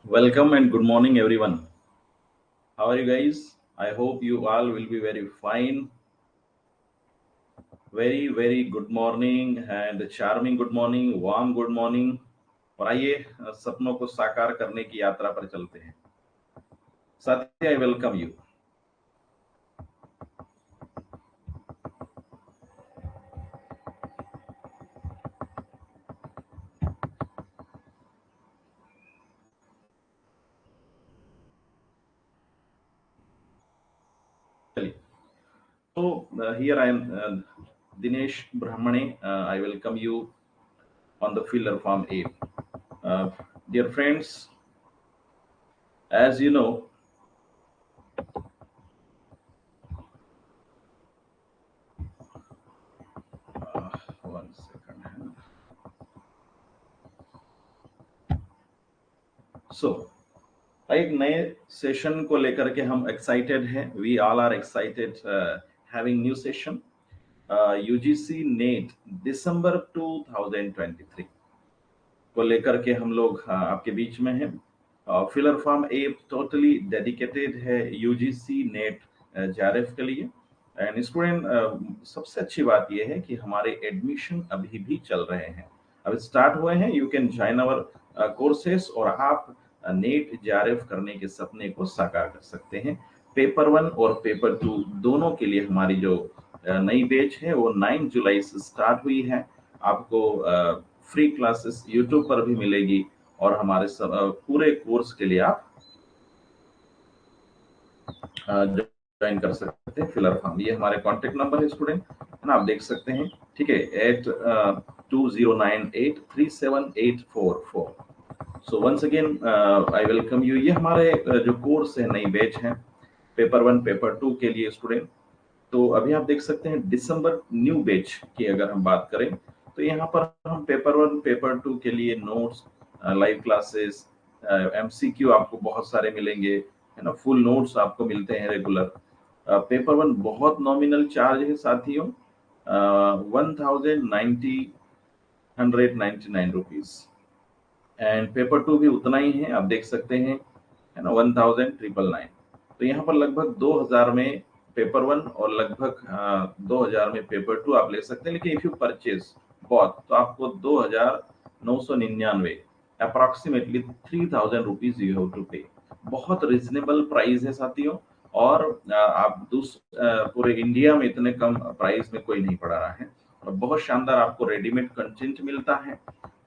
Welcome and good morning, everyone. How are you guys? I hope you all will be very fine. Very good morning and charming good morning, warm good morning. और आइए सपनों को साकार करने की यात्रा पर चलते हैं. साथी, I welcome you. चलिए. So here I am, Dinesh Brahmane. I welcome you on the Filler Farm app. Uh, Dear friends, as you know, one second. So एक नए सेशन को लेकर के हम एक्साइटेड हैं. We all are excited having new session. UGC NET दिसंबर 2023 को लेकर के हम लोग आपके बीच में हैं. Filler form app totally dedicated है यूजीसी नेट जेआरएफ के लिए. एंड स्टूडेंट, सबसे अच्छी बात यह है कि हमारे एडमिशन अभी भी चल रहे हैं, अभी स्टार्ट हुए हैं. You can join our courses और आप नेट जेआरएफ करने के सपने को साकार कर सकते हैं. पेपर 1 और पेपर 2 दोनों के लिए हमारी जो नई बैच है वो 9 जुलाई से स्टार्ट हुई है. आपको फ्री क्लासेस यूट्यूब पर भी मिलेगी और हमारे पूरे कोर्स के लिए आप ज्वाइन कर सकते हैं फिलर फार्म. ये हमारे कॉन्टेक्ट नंबर है स्टूडेंट, है ना, आप देख सकते हैं. ठीक है, 8098378444. So once again I welcome you. ये हमारे जो कोर्स है, नई बैच है पेपर 1 पेपर 2 के लिए स्टूडेंट. तो अभी आप देख सकते हैं दिसंबर न्यू बैच की अगर हम बात करें तो यहाँ पर हम पेपर 1 पेपर 2 के लिए नोट्स, लाइव क्लासेस, एमसीक्यू आपको बहुत सारे मिलेंगे, है ना. फुल नोट्स आपको मिलते हैं रेगुलर. पेपर 1 बहुत नॉमिनल चार्ज है साथियों, 1999 रुपीज. एंड पेपर 2 भी उतना ही है, आप देख सकते हैं, है ना, 1999. तो यहाँ पर लगभग 2000 में पेपर 1 और लगभग 2000 में पेपर 2 आप ले सकते हैं. लेकिन इफ यू परचेज बहुत तो आपको 2999, approximately 3000 rupees you have to pay. बहुत रिजनेबल प्राइस है साथियों. और आप पूरे इंडिया में इतने कम प्राइस में कोई नहीं पढ़ा रहा है. और बहुत शानदार आपको रेडीमेड कंटेंट मिलता है.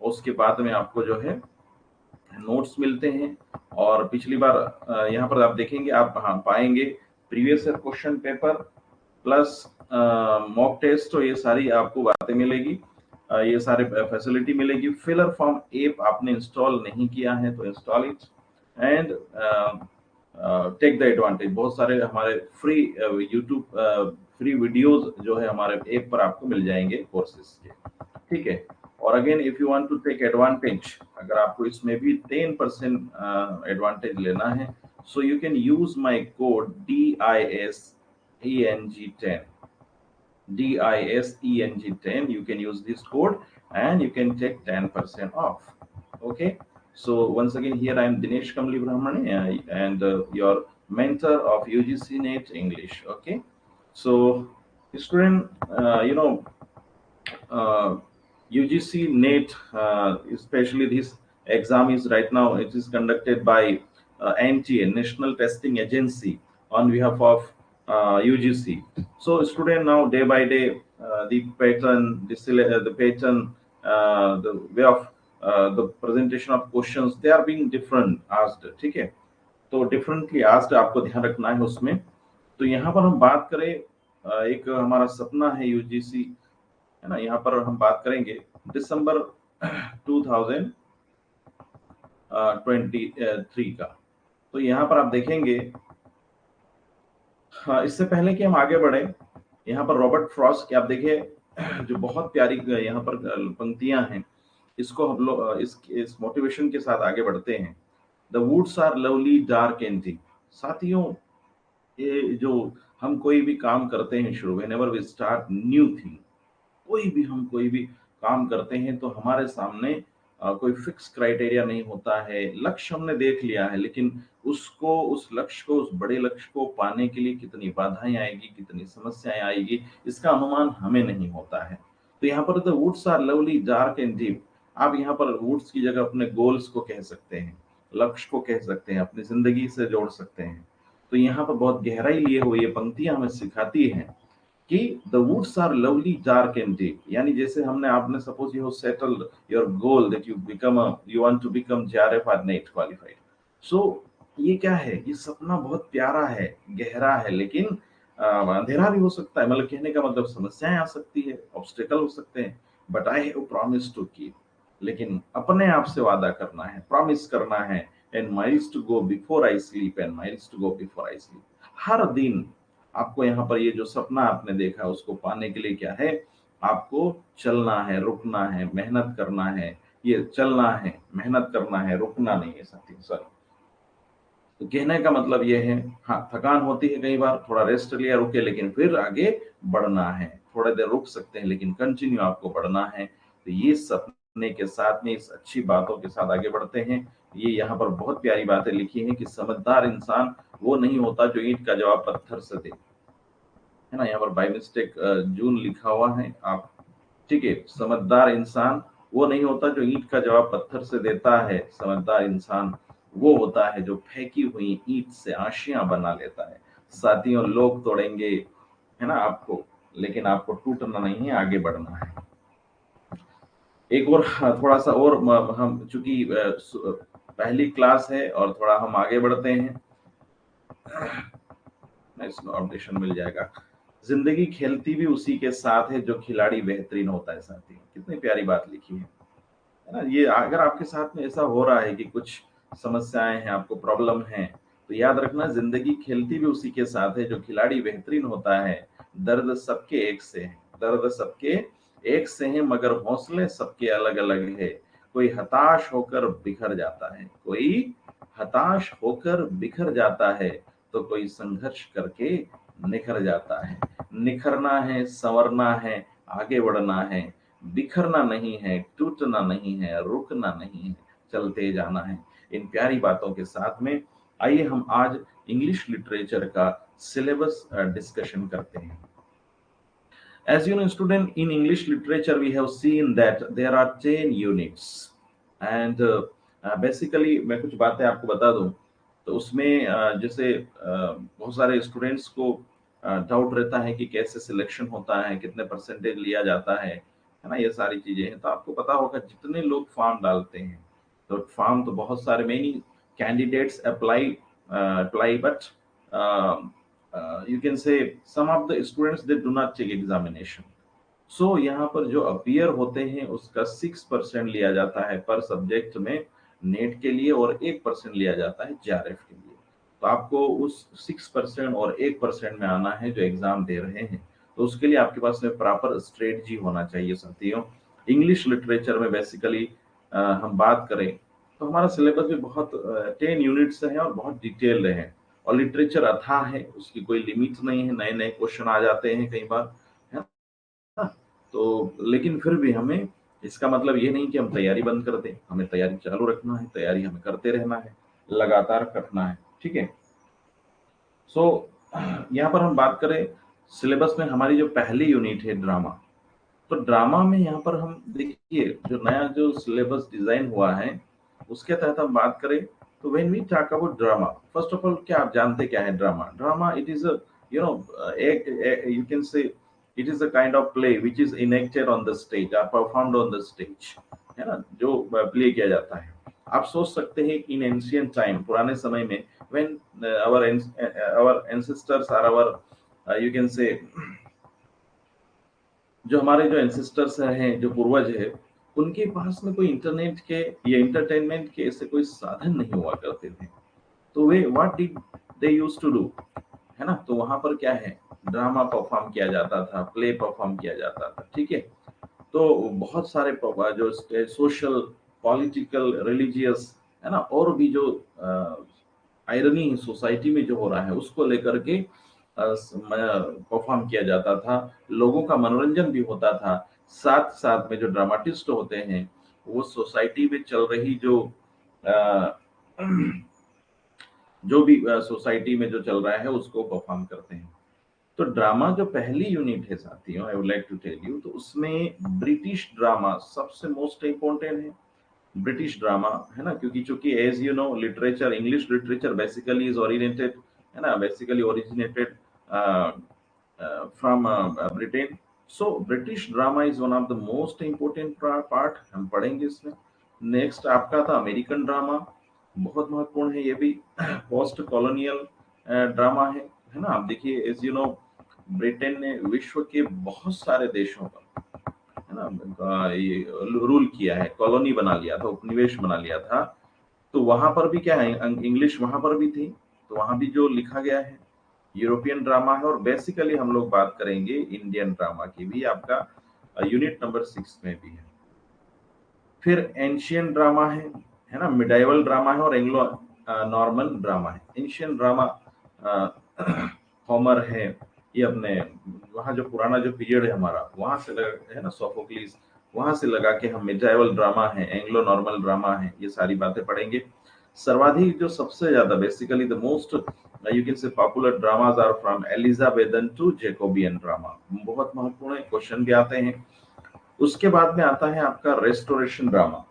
उसके बाद में आपको जो है नोट्स मिलते हैं. और पिछली बार यहाँ पर आप देखेंगे, आप हाँ पाएंगे previous year question paper plus mock test. तो ये सारी आपको बातें मिलेगी, ये सारे फैसिलिटी मिलेगी. फिलर फॉर्म ऐप आपने इंस्टॉल नहीं किया है तो install it and take the advantage. बहुत सारे हमारे फ्री यूट्यूब फ्री वीडियोस जो है हमारे ऐप पर आपको मिल जाएंगे कोर्सेज के. ठीक है. और again if you want to take advantage, अगर आपको इसमें भी 10% एडवांटेज लेना है, so you can use my code DISENG10. DISENG10. You can use this code and you can take 10% off. Okay. So once again, here I am Dinesh Kamli Brahmane and your mentor of UGC NET English. Okay. So student, uh, UGC NET, especially this exam is right now, it is conducted by NTA, National Testing Agency, on behalf of UGC. So student, now day by day, the pattern, the pattern, the way of the presentation of questions, they are being different asked. ठीक है. तो differently asked आपको ध्यान रखना है उसमें. तो यहाँ पर हम बात करें, एक हमारा सपना है यूजीसी, है ना. यहाँ पर हम बात करेंगे दिसंबर 2023 का. तो यहाँ पर आप देखेंगे, हाँ, इससे पहले कि हम आगे बढ़े, यहाँ पर रॉबर्ट फ्रॉस्ट की आप देखिए जो बहुत प्यारी यहाँ पर पंक्तियां हैं, इसको हम लोग इस मोटिवेशन के साथ आगे बढ़ते हैं. The woods are lovely dark and deep. साथियों, ये जो हम कोई भी काम करते हैं शुरू, whenever we start new thing, कोई भी काम करते हैं तो हमारे सामने कोई फिक्स क्राइटेरिया नहीं होता है। लक्ष्य हमने देख लिया है, लेकिन उसको उस लक्ष्य को उस बड़े लक्ष्य को पाने के लिए कितनी बाधाएँ आएगी, कितनी समस्याएँ आएगी, इसका अनुमान हमें नहीं होता है। तो यहाँ पर the woods are lovely, dark and deep. आप यहाँ पर वुड्स की जगह अपने गोल्स को कह सकते हैं, लक्ष्य को कह सकते हैं, अपनी ज़िंदगी से जोड़ सकते हैं। तो यहाँ पर बहुत गहराई लिए हुए ये पंक्तियाँ हमें सिखाती हैं कि the woods are lovely, dark and deep. यानी जैसे हमने आपने suppose you settle your goal that you want to become JRF और नेट क्वालिफाइड। सो ये क्या है, ये सपना बहुत प्यारा है, गहरा है, लेकिन अंधेरा भी हो सकता है। मतलब कहने का मतलब समस्याएं आ सकती है, ऑब्स्टेकल हो सकते हैं, but I have promise to keep. लेकिन अपने आप से वादा करना है, प्रॉमिस करना है, and miles to go before I sleep, and miles to go before I sleep. हर दिन आपको यहाँ पर ये जो सपना आपने देखा उसको पाने के लिए क्या है, आपको चलना है, रुकना है, मेहनत करना है। ये चलना है, मेहनत करना है, रुकना नहीं है साथी, सॉरी। तो कहने का मतलब ये है, हाँ, थकान होती है कई बार, थोड़ा रेस्ट लिया, रुके, लेकिन फिर आगे बढ़ना है। थोड़ा देर रुक सकते हैं, लेकिन कंटिन्यू आपको बढ़ना है। तो ये सपने के साथ में इस अच्छी बातों के साथ आगे बढ़ते हैं। ये यहाँ पर बहुत प्यारी बातें लिखी हैं कि समझदार इंसान वो नहीं होता जो ईंट का जवाब पत्थर से दे। है ना, यहाँ पर बाय मिस्टेक जून लिखा हुआ है आप, ठीक है। समझदार इंसान वो नहीं होता जो ईंट का जवाब पत्थर से देता है। समझदार इंसान वो होता है जो फेंकी हुई ईंट से आशियां बना लेता है। साथियों, लोग तोड़ेंगे, है ना, आपको, लेकिन आपको टूटना नहीं है, आगे बढ़ना है। एक और थोड़ा सा और हम चूंकि पहली क्लास है और थोड़ा हम आगे बढ़ते हैं, इसमें अपडेशन मिल जाएगा। जिंदगी खेलती भी उसी के साथ है जो खिलाड़ी बेहतरीन होता है। साथी, कितनी प्यारी बात लिखी है ना। ये अगर आपके साथ में ऐसा हो रहा है कि कुछ समस्याएं हैं, आपको प्रॉब्लम है, तो याद रखना, जिंदगी खेलती भी उसी के साथ है जो खिलाड़ी बेहतरीन होता है। दर्द सबके एक से है, दर्द सबके एक से है, मगर हौसले सबके अलग अलग है। कोई हताश होकर बिखर जाता है, कोई हताश होकर बिखर जाता है, तो कोई संघर्ष करके निखर जाता है। निखरना है, संवरना है, आगे बढ़ना है, बिखरना नहीं है, टूटना नहीं है, रुकना नहीं है, चलते जाना है। इन प्यारी बातों के साथ में आइए हम आज इंग्लिश लिटरेचर का सिलेबस डिस्कशन करते हैं। As you know, student, in English literature, we have seen that there are 10 units. And basically, मैं कुछ बातें आपको बता दूं, तो उसमें जैसे बहुत सारे स्टूडेंट्स को डाउट रहता है कि कैसे सिलेक्शन होता है, कितने परसेंटेज लिया जाता है ना, ये सारी चीजें हैं। तो आपको पता होगा जितने लोग फॉर्म डालते हैं, तो फॉर्म तो बहुत सारे, many candidates apply, but you can say some of the students they do not take examination. So यहाँ पर जो अपीयर होते हैं उसका 6% लिया जाता है पर सब्जेक्ट में नेट के लिए, और 1% लिया जाता है जेआरएफ के लिए। तो आपको उस 6% और 1% में आना है जो एग्जाम दे रहे हैं। तो उसके लिए आपके पास में प्रॉपर स्ट्रेटजी होना चाहिए साथियों। इंग्लिश लिटरेचर में बेसिकली हम बात करें तो हमारा सिलेबस भी बहुत 10 यूनिट्स है और बहुत डिटेल्ड है। और लिटरेचर अथाह है, उसकी कोई लिमिट नहीं है, नए नए क्वेश्चन आ जाते हैं कई बार, है ना। तो लेकिन फिर भी हमें, इसका मतलब ये नहीं कि हम तैयारी बंद कर दें, हमें तैयारी चालू रखना है, तैयारी हमें करते रहना है, लगातार करना है, ठीक है। सो यहाँ पर हम बात करें सिलेबस में, हमारी जो पहली यूनिट है ड्रामा। तो ड्रामा में यहाँ पर हम देखिए जो नया जो सिलेबस डिजाइन हुआ है उसके तहत हम बात करें तो when we talk about drama, first of all, क्या आप जानते क्या है drama? Drama it is a you know एक you can say it is a kind of play which is enacted on the stage और परफॉर्म्ड ऑन द स्टेज, है ना, जो प्ले किया जाता है। आप सोच सकते हैं इन एंशिएंट टाइम, पुराने समय में, when our ancestors are our you can say, जो हमारे जो एंसेस्टर्स हैं, जो पूर्वज है, उनके पास में कोई इंटरनेट के या इंटरटेनमेंट के ऐसे कोई साधन नहीं हुआ करते थे। तो वे what did they used to do, है ना। तो वहां पर क्या है, ड्रामा परफॉर्म किया जाता था, प्ले परफॉर्म किया जाता था, ठीक है। तो बहुत सारे जो सोशल, पॉलिटिकल, रिलीजियस, है ना, और भी जो आयरनी सोसाइटी में जो हो रहा है उसको लेकर के परफॉर्म किया जाता था। लोगों का मनोरंजन भी होता था। साथ साथ में जो ड्रामाटिस्ट होते हैं वो सोसाइटी में चल रही अ, जो भी सोसाइटी में जो चल रहा है उसको परफॉर्म करते हैं। तो ड्रामा जो पहली यूनिट है साथियों, I would like to tell you, तो उसमें ब्रिटिश ड्रामा सबसे मोस्ट इम्पोर्टेंट है। ब्रिटिश ड्रामा है ना, क्योंकि चूंकि as you know literature, English literature basically is originated, है ना, basically originated from Britain. So British drama is one of the most important part, हम पढ़ेंगे इसमें। नेक्स्ट आपका था अमेरिकन ड्रामा, बहुत महत्वपूर्ण है ये भी। पोस्ट कॉलोनियल ड्रामा है ना। आप देखिए, एज यू नो, ब्रिटेन ने विश्व के बहुत सारे देशों पर, है ना, ये रूल किया है, कॉलोनी बना लिया था, उपनिवेश बना लिया था। तो वहां पर भी क्या है, इंग्लिश वहां पर भी थी, तो वहां भी जो लिखा गया है यूरोपियन ड्रामा है। और बेसिकली हम लोग बात करेंगे इंडियन ड्रामा की भी, आपका यूनिट नंबर 6 में भी है। फिर एंशियन ड्रामा है ना, मिडाइवल ड्रामा है, और एंग्लो नॉर्मन ड्रामा है। एंशियन ड्रामा होमर है, ये अपने वहाँ जो पुराना जो पीरियड है हमारा, वहां से लगा है ना, सोफोक्लिस, वहां से लगा के हम मिडाइवल ड्रामा है, एंग्लो नॉर्मल ड्रामा है, ये सारी बातें पढ़ेंगे। सर्वाधिक जो सबसे ज्यादा basically the most you can say popular dramas are from Elizabethan to Jacobean drama, बहुत महत्वपूर्ण है, क्वेश्चन भी आते हैं। उसके बाद में आता है आपका restoration drama,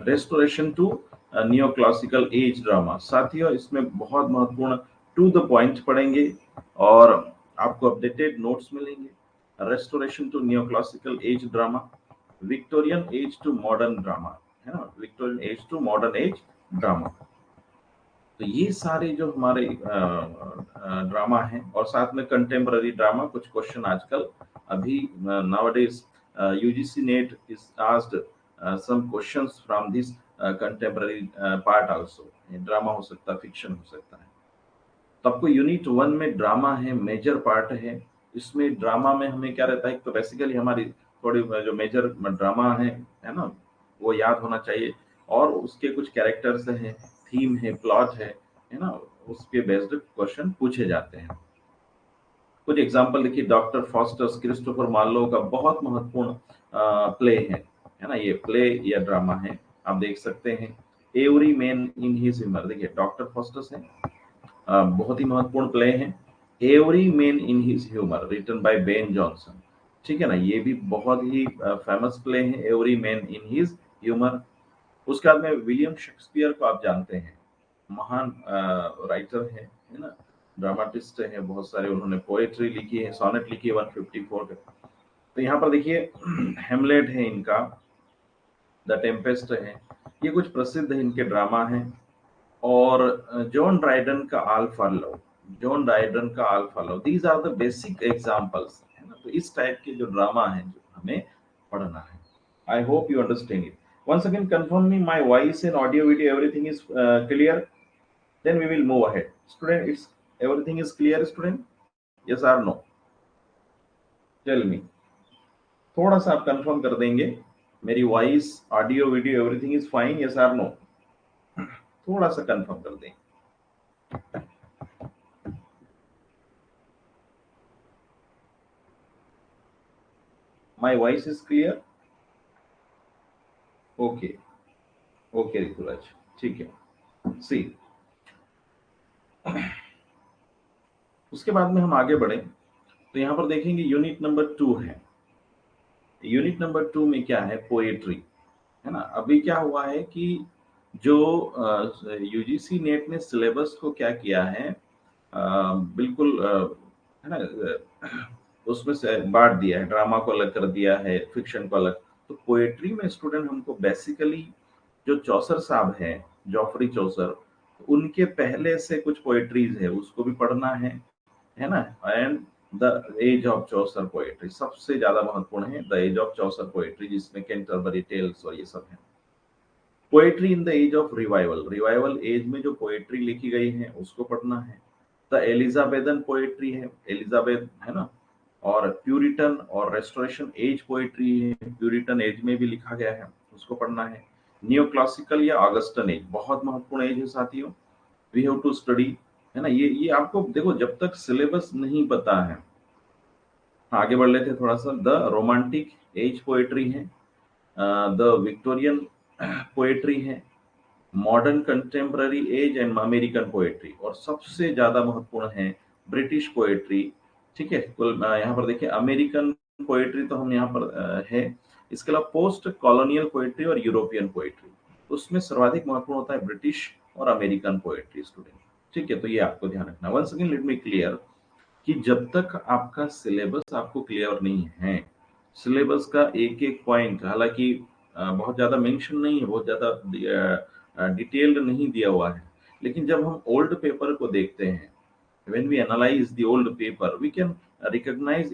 restoration to neo classical age drama. साथियों इसमें बहुत महत्वपूर्ण टू द पॉइंट पढ़ेंगे और आपको अपडेटेड नोट्स मिलेंगे। Restoration to neo classical age drama, Victorian age to modern drama, है ना, Victorian age to modern age drama. तो ये सारे जो हमारे ड्रामा हैं, और साथ में कंटेम्पररी ड्रामा, कुछ क्वेश्चन आजकल अभी nowadays UGC NET is asked some questions from this contemporary part also. Drama हो सकता है, फिक्शन हो सकता है। तो आपको यूनिट 1 में ड्रामा है, मेजर पार्ट है। इसमें ड्रामा में हमें क्या रहता है, तो बेसिकली हमारी थोड़ी जो मेजर ड्रामा है ना, वो याद होना चाहिए। और उसके कुछ कैरेक्टर्स हैं, थीम है, प्लॉट है ना, उसके बेस्ड क्वेश्चन पूछे जाते हैं। कुछ एग्जांपल देखिए, डॉक्टर फॉस्टर्स क्रिस्टोफर मार्लो का बहुत महत्वपूर्ण प्ले है ना, ये प्ले या ड्रामा है, आप देख सकते हैं। Every man in his humour, देखिए डॉक्टर फॉस्टर्स है, बहुत ही महत्वपूर्ण प्ले है। Every man in his humour written by Ben Jonson, ठीक है ना, ये भी बहुत ही फेमस प्ले है, every man in his humour. उसके बाद में विलियम शेक्सपियर को आप जानते हैं, महान राइटर है ना, ड्रामाटिस्ट है, बहुत सारे उन्होंने पोएट्री लिखी है, सोनेट लिखी है 154 के। तो यहाँ पर देखिए हेमलेट है इनका, द टेम्पेस्ट है, ये कुछ प्रसिद्ध है इनके ड्रामा हैं। और जॉन ड्राइडन का all for love, John Dryden का all for love, these are the basic examples, है ना। तो इस टाइप के जो ड्रामा है जो हमें पढ़ना है। आई hope you understand it. once again confirm me my voice and audio video everything is clear, then we will move ahead. Student, it's everything is clear student, yes or no? Tell me, थोड़ा सा आप confirm कर देंगे, मेरी voice, audio, video everything is fine, yes और no? थोड़ा सा confirm कर दें। My voice is clear? Okay, okay Rituraj, ठीक है। सी, उसके बाद में हम आगे बढ़े तो यहाँ पर देखेंगे यूनिट नंबर 2 है। यूनिट नंबर 2 में क्या है, पोएट्री, है ना। अभी क्या हुआ है कि जो यूजीसी नेट ने सिलेबस को क्या किया है, बिल्कुल है ना, उसमें से बांट दिया है, ड्रामा को अलग कर दिया है, फिक्शन को अलग। तो पोएट्री में स्टूडेंट हमको बेसिकली जो चौसर साहब हैं, जॉफरी चौसर, उनके पहले से कुछ पोएट्रीज है उसको भी पढ़ना है ना। And the age of Chaucer poetry सबसे ज्यादा महत्वपूर्ण है, the age of Chaucer poetry, जिसमें कैंटरबरी टेल्स और ये सब है। Poetry in the age of revival, revival age में जो पोएट्री लिखी गई है उसको पढ़ना है। द एलिजाबेथन पोएट्री है, एलिजाबेथ, है ना। और प्यूरिटन और रेस्टोरेशन एज पोएट्री है, प्यूरिटन एज में भी लिखा गया है, उसको पढ़ना है। नियो क्लासिकल या ऑगस्टन एज बहुत महत्वपूर्ण एज है साथियों, वी हैव टू स्टडी, है ना। ये आपको देखो, जब तक सिलेबस नहीं पता है, आगे बढ़ लेते थोड़ा सा। द रोमांटिक एज पोएट्री है, द विक्टोरियन पोएट्री है, modern contemporary age and American poetry, और सबसे ज्यादा महत्वपूर्ण है ब्रिटिश पोएट्री। ठीक है, कुल यहाँ पर देखिए अमेरिकन पोएट्री तो हम यहाँ पर है, इसके अलावा पोस्ट कॉलोनियल पोएट्री और यूरोपियन पोएट्री, उसमें सर्वाधिक महत्वपूर्ण होता है ब्रिटिश और अमेरिकन पोएट्री स्टूडेंट। ठीक है, तो ये आपको ध्यान रखना। Once again let me clear कि जब तक आपका सिलेबस आपको क्लियर नहीं है, सिलेबस का एक एक पॉइंट, हालांकि बहुत ज्यादा मेंशन नहीं है, बहुत ज्यादा डिटेल्ड नहीं दिया हुआ है, लेकिन जब हम ओल्ड पेपर को देखते हैं, when we analyze the old paper, we can recognize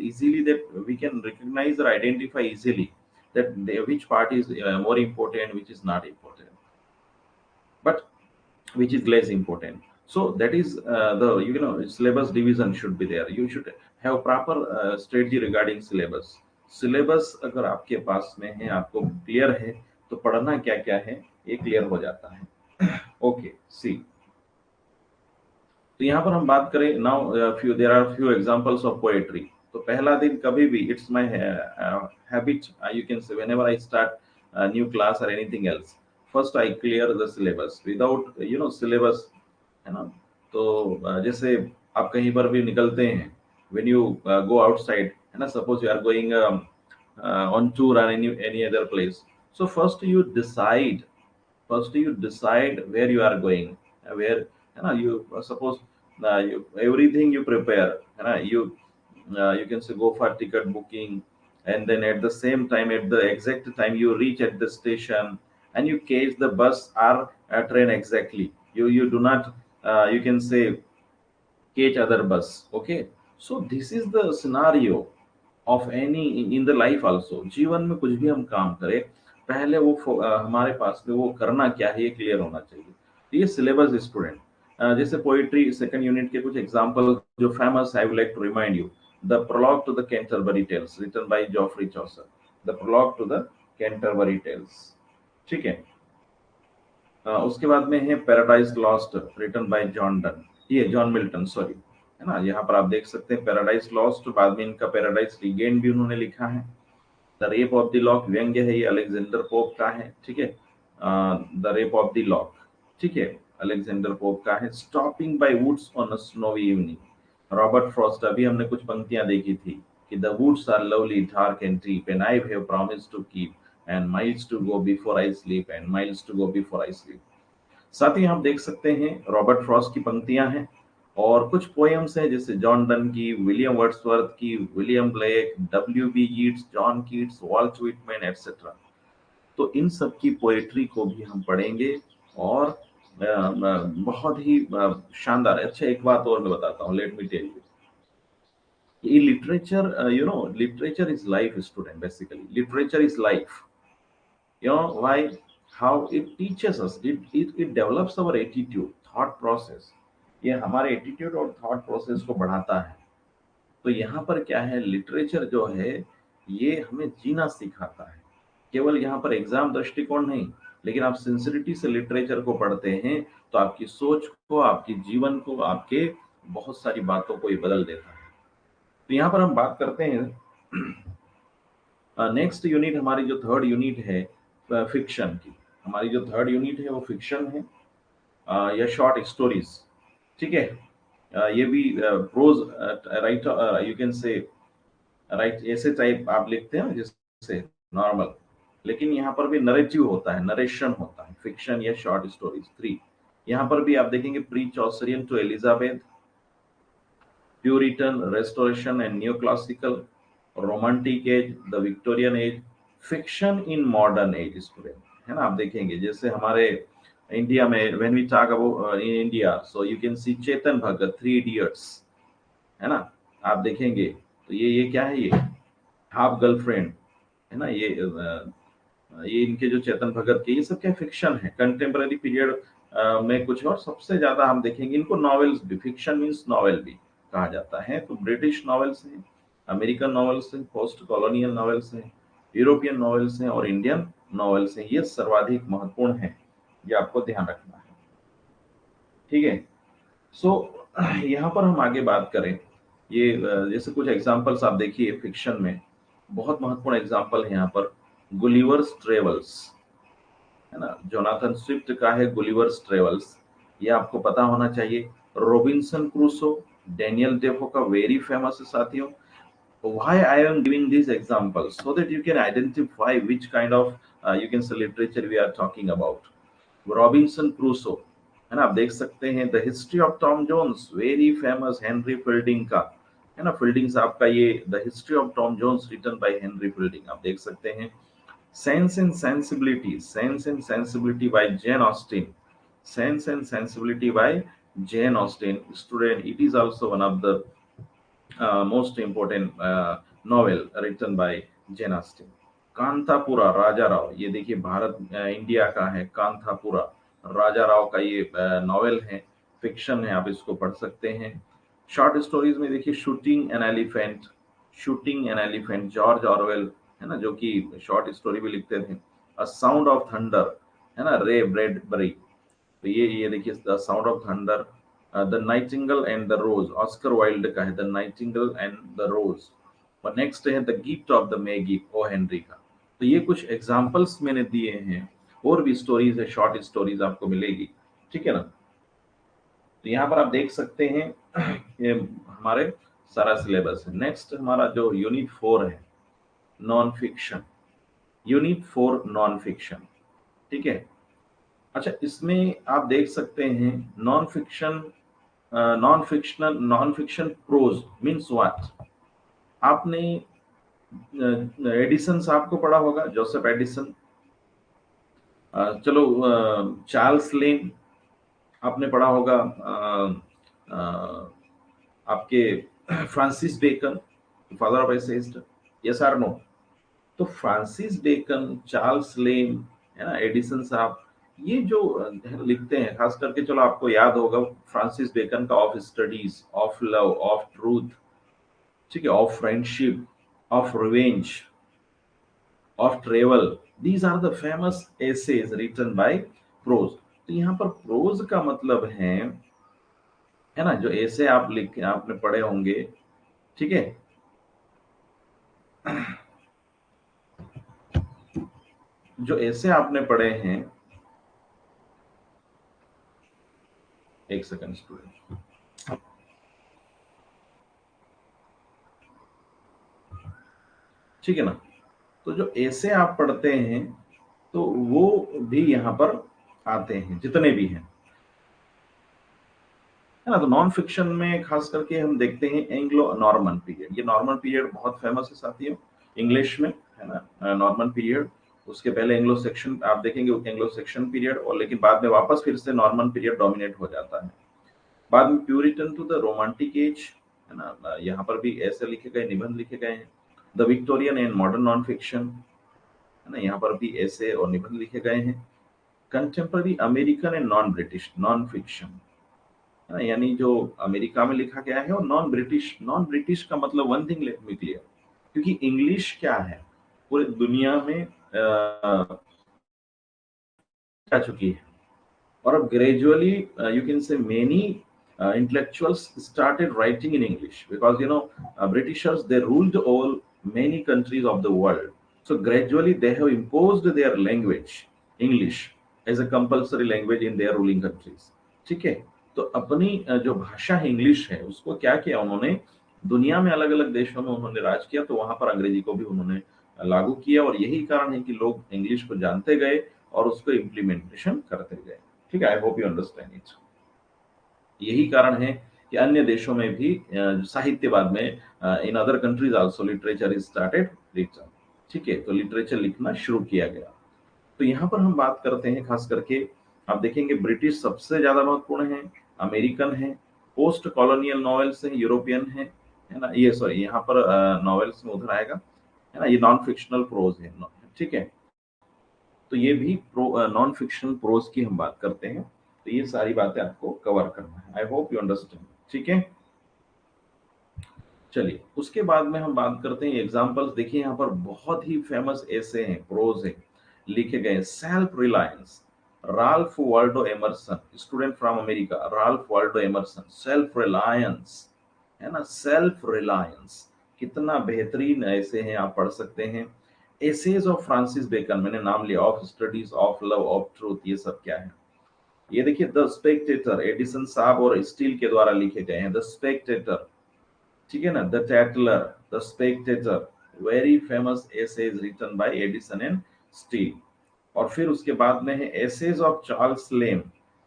or identify easily that which part is more important, which is not important, but which is less important. So that is the syllabus division should be there. You should have proper strategy regarding syllabus. Syllabus अगर आपके पास में है, आपको clear है, तो पढ़ना क्या क्या है ये क्लियर हो जाता है। ओके सी, तो यहाँ पर हम बात करें now, few there are few examples of poetry. तो पहला दिन कभी भी, it's my habit, you can say, whenever I start new class और anything else, first I clear the syllabus. Without syllabus, है ना, तो जैसे आप कहीं पर भी निकलते हैं, व्हेन यू गो आउटसाइड, है ना, suppose you are going on tour और any other place, so first you decide where you are going, where, you suppose everything you prepare, you can say go for ticket booking, and then at the same time, at the exact time you reach at the station, and you catch the bus or train exactly. You do not, you can say, catch other bus. Okay, so this is the scenario of any in the life also. जीवन में कुछ भी हम काम करें, पहले वो हमारे पास में वो करना क्या है ये क्लियर होना चाहिए। तो ये सिलेबस स्टूडेंट, जैसे पोइट्री सेकंड यूनिट के कुछ एग्जांपल जो famous, I would like to remind you, the prologue to the Canterbury Tales written by Geoffrey Chaucer, the prologue to the Canterbury Tales. ठीक है, उसके बाद में है Paradise Lost written by John Donne, ये जॉन मिल्टन सॉरी, है ना। यहाँ पर आप देख सकते हैं पैराडाइज लॉस्ट, बाद में इनका पैराडाइज रिगेन भी उन्होंने लिखा है। The rape of the lock व्यंग्य है, ये अलेक्जेंडर पोप का है। ठीक है, the rape of the lock, ठीक है, अलेक्जेंडर पोप का है। Stopping by woods on a snowy evening, Robert Frost, अभी हमने कुछ पंक्तियां देखी थी कि the woods are lovely dark and deep and I have promised to keep and miles to go before I sleep and miles to go before I sleep. साथ ही आप देख सकते हैं रॉबर्ट फ्रॉस्ट की पंक्तियां हैं, और कुछ पोएम्स हैं जैसे जॉन डन की, विलियम वर्ड्सवर्थ की, William Blake, W B Yeats, John Keats, Walt Whitman etcetera. तो इन सब की पोएट्री को भी हम पढ़ेंगे, और बहुत ही शानदार है। अच्छा, एक बात और मैं बताता हूँ, लेट मी टेल यू, ये literature, literature is life student, basically literature is life. Why? How it teaches us, it develops our attitude, thought process, ये हमारे एटीट्यूड और थॉट प्रोसेस को बढ़ाता है। तो यहाँ पर क्या है, लिटरेचर जो है ये हमें जीना सिखाता है। केवल यहाँ पर एग्जाम दृष्टिकोण नहीं, लेकिन आप सिंसिरिटी से लिटरेचर को पढ़ते हैं तो आपकी सोच को, आपके जीवन को, आपके बहुत सारी बातों को ये बदल देता है। तो यहाँ पर हम बात करते हैं नेक्स्ट यूनिट, हमारी जो थर्ड यूनिट है फिक्शन की, हमारी जो थर्ड यूनिट है वो फिक्शन है, या शॉर्ट स्टोरीज। ठीक है, ये भी प्रोज राइटर, यू कैन से राइट, ऐसे टाइप आप लिखते हैं जैसे नॉर्मल, लेकिन यहाँ पर भी नरेटिव होता है, नरेशन होता है, फिक्शन या शॉर्ट स्टोरीज थ्री। यहाँ पर भी आप देखेंगे pre Chaucerian to Elizabeth, Puritan, Restoration and new classical, romantic age, the Victorian age, fiction in modern age student, है ना। आप देखेंगे जैसे हमारे इंडिया में, when we talk about in India, so you can see Chetan Bhagat, three idiots, है ना। आप देखेंगे तो ये क्या है, ये हाफ गर्लफ्रेंड, है ना, ये इनके जो चेतन भगत के, ये सब क्या फिक्शन है, कंटेम्पररी पीरियड में कुछ। और सबसे ज्यादा हम देखेंगे इनको नॉवेल्स भी, फिक्शन मीन्स नॉवेल भी कहा जाता है। तो ब्रिटिश नॉवेल्स हैं, अमेरिकन नॉवेल्स हैं, पोस्ट कॉलोनियल नॉवेल्स हैं, यूरोपियन नॉवेल्स हैं, और इंडियन नॉवेल्स हैं। ये सर्वाधिक महत्वपूर्ण है, ये आपको ध्यान रखना है। ठीक है, सो यहाँ पर हम आगे बात करें, ये जैसे कुछ एग्जांपल्स आप देखिए फिक्शन में, बहुत महत्वपूर्ण एग्जांपल है यहाँ पर। गुलिवर्स ट्रेवल्स, है ना, जोनाथन स्विफ्ट का है गुलिवर्स ट्रेवल्स, ये आपको पता होना चाहिए। रॉबिन्सन क्रूसो, डेनियल डेफो का वेरी फेमस है साथियों। Why I am giving these examples so that you can identify which kind of you can say literature we are talking about. Robinson Crusoe, है ना, आप देख सकते हैं। The history of Tom Jones, very famous, Henry Fielding का, है ना, Fielding साहब का ये the history of Tom Jones written by Henry Fielding, आप देख सकते हैं। Sense and sensibility by Jane Austen, sense and sensibility by Jane Austen, student, it is also one of the most important novel written by Jane Austen. Kanthapura Raja Rao, ये देखिए Bharat India का है कांतापुरा राजा राव का, ये नॉवेल है, फिक्शन है, आप इसको पढ़ सकते हैं। शॉर्ट स्टोरीज में देखिए shooting an elephant, shooting an elephant, George Orwell, है ना, जो कि शॉर्ट स्टोरी भी लिखते थे। अ साउंड ऑफ थंडर, है ना, रे ब्रैडबरी, तो ये देखिए the sound of thunder. The nightingale and the rose, Oscar Wilde का है the nightingale and the rose. और नेक्स्ट है the gift of the Magi, O Henry का। तो ये कुछ एग्जांपल्स मैंने दिए हैं, और भी स्टोरीज है, शॉर्ट स्टोरीज आपको मिलेगी, ठीक है ना। तो यहाँ पर आप देख सकते हैं ये हमारे सारा सिलेबस है। नेक्स्ट हमारा जो यूनिट 4 है, non fiction, unit 4 non fiction, ठीक है। अच्छा, इसमें आप देख सकते हैं non fiction, non fiction prose means what. आपने एडिसन साहब को पढ़ा होगा, जोसेफ एडिसन। चलो, चार्ल्स लेन आपने पढ़ा होगा, आपके Francis Bacon, father of essayist, yes or no. तो फ्रांसिस बेकन, चार्ल्स लेन, है ना, एडिसन साहब, ये जो लिखते हैं, खास करके चलो आपको याद होगा फ्रांसिस बेकन का of studies, of love, of truth, ठीक है, of friendship, of revenge, of travel, these are the famous essays written by prose. तो यहाँ पर प्रोज का मतलब है ना, जो ऐसे आप लिख आपने पढ़े होंगे, ठीक है, जो ऐसे आपने पढ़े हैं, एक सेकंड स्टूडेंट, ठीक है ना। तो जो ऐसे आप पढ़ते हैं, तो वो भी यहाँ पर आते हैं, जितने भी हैं, है ना। तो नॉन फिक्शन में खास करके हम देखते हैं एंग्लो नॉर्मन पीरियड, ये नॉर्मन पीरियड बहुत फेमस है साथियों, इंग्लिश में, है ना, नॉर्मन पीरियड। उसके पहले एंग्लो सेक्शन आप देखेंगे, एंग्लो सेक्शन पीरियड, और लेकिन बाद में वापस फिर से नॉर्मन पीरियड डोमिनेट हो जाता है। बाद में Puritan to the romantic age, है ना, यहाँ पर भी ऐसे लिखे गए, निबंध लिखे गए हैं। The Victorian and modern non fiction, है ना, यहाँ पर भी ऐसे और निबंध लिखे गए हैं। Contemporary American and non British non fiction, है ना, यानी जो अमेरिका में लिखा गया है, और नॉन ब्रिटिश, नॉन ब्रिटिश का मतलब one thing let me clear, क्योंकि इंग्लिश क्या है, पूरे दुनिया में जा चुकी है, और अब ग्रेजुअली यू कैन से many intellectuals started writing in English because Britishers, they ruled all many countries of the world. So gradually they have imposed their language, English, as a compulsory language in their ruling countries. ठीक है, तो अपनी जो भाषा है English है, उसको क्या किया उन्होंने, दुनिया में अलग अलग देशों में उन्होंने राज किया, तो वहां पर अंग्रेजी को भी उन्होंने लागू किया, और यही कारण है कि लोग इंग्लिश को जानते गए और उसको इम्प्लीमेंटेशन करते गए। ठीक है, आई होप यू अंडरस्टैंड इट। यही कारण है कि अन्य देशों में भी साहित्यवाद में, in other countries also literature is started written, ठीक है, तो लिटरेचर लिखना शुरू किया गया। तो यहाँ पर हम बात करते हैं खास करके, आप देखेंगे ब्रिटिश सबसे ज्यादा महत्वपूर्ण है, अमेरिकन है, पोस्ट कॉलोनियल नॉवेल्स है, यूरोपियन है ना, ये सॉरी यहाँ पर नॉवेल्स में उधर आएगा, है ना, ये नॉन फिक्शनल प्रोज है, ठीक है। तो ये भी नॉन फिक्शनल प्रोज की हम बात करते हैं, तो ये सारी बातें आपको कवर करना है, आई होप यू अंडरस्टैंड, ठीक है। चलिए, उसके बाद में हम बात करते हैं एग्जांपल्स। देखिए यहाँ पर बहुत ही फेमस ऐसे हैं, प्रोज है, लिखे गए। Self reliance, Ralph Waldo Emerson, student from America, Ralph Waldo Emerson, self reliance, है ना, सेल्फ रिलायंस, कितना बेहतरीन ऐसे हैं, आप पढ़ सकते हैं। एसेज ऑफ फ्रांसिस बेकन, मैंने नाम लिया, of studies of love of truth, ये सब क्या है? ये देखिए, द स्पेक्टेटर, एडिसन साहब और स्टील के द्वारा लिखे गए हैं। द स्पेक्टेटर, ठीक है ना, the Tatler, the Spectator, very famous essays written by Addison and Steele. और फिर उसके बाद में है एसेज ऑफ चार्ल्स लेम,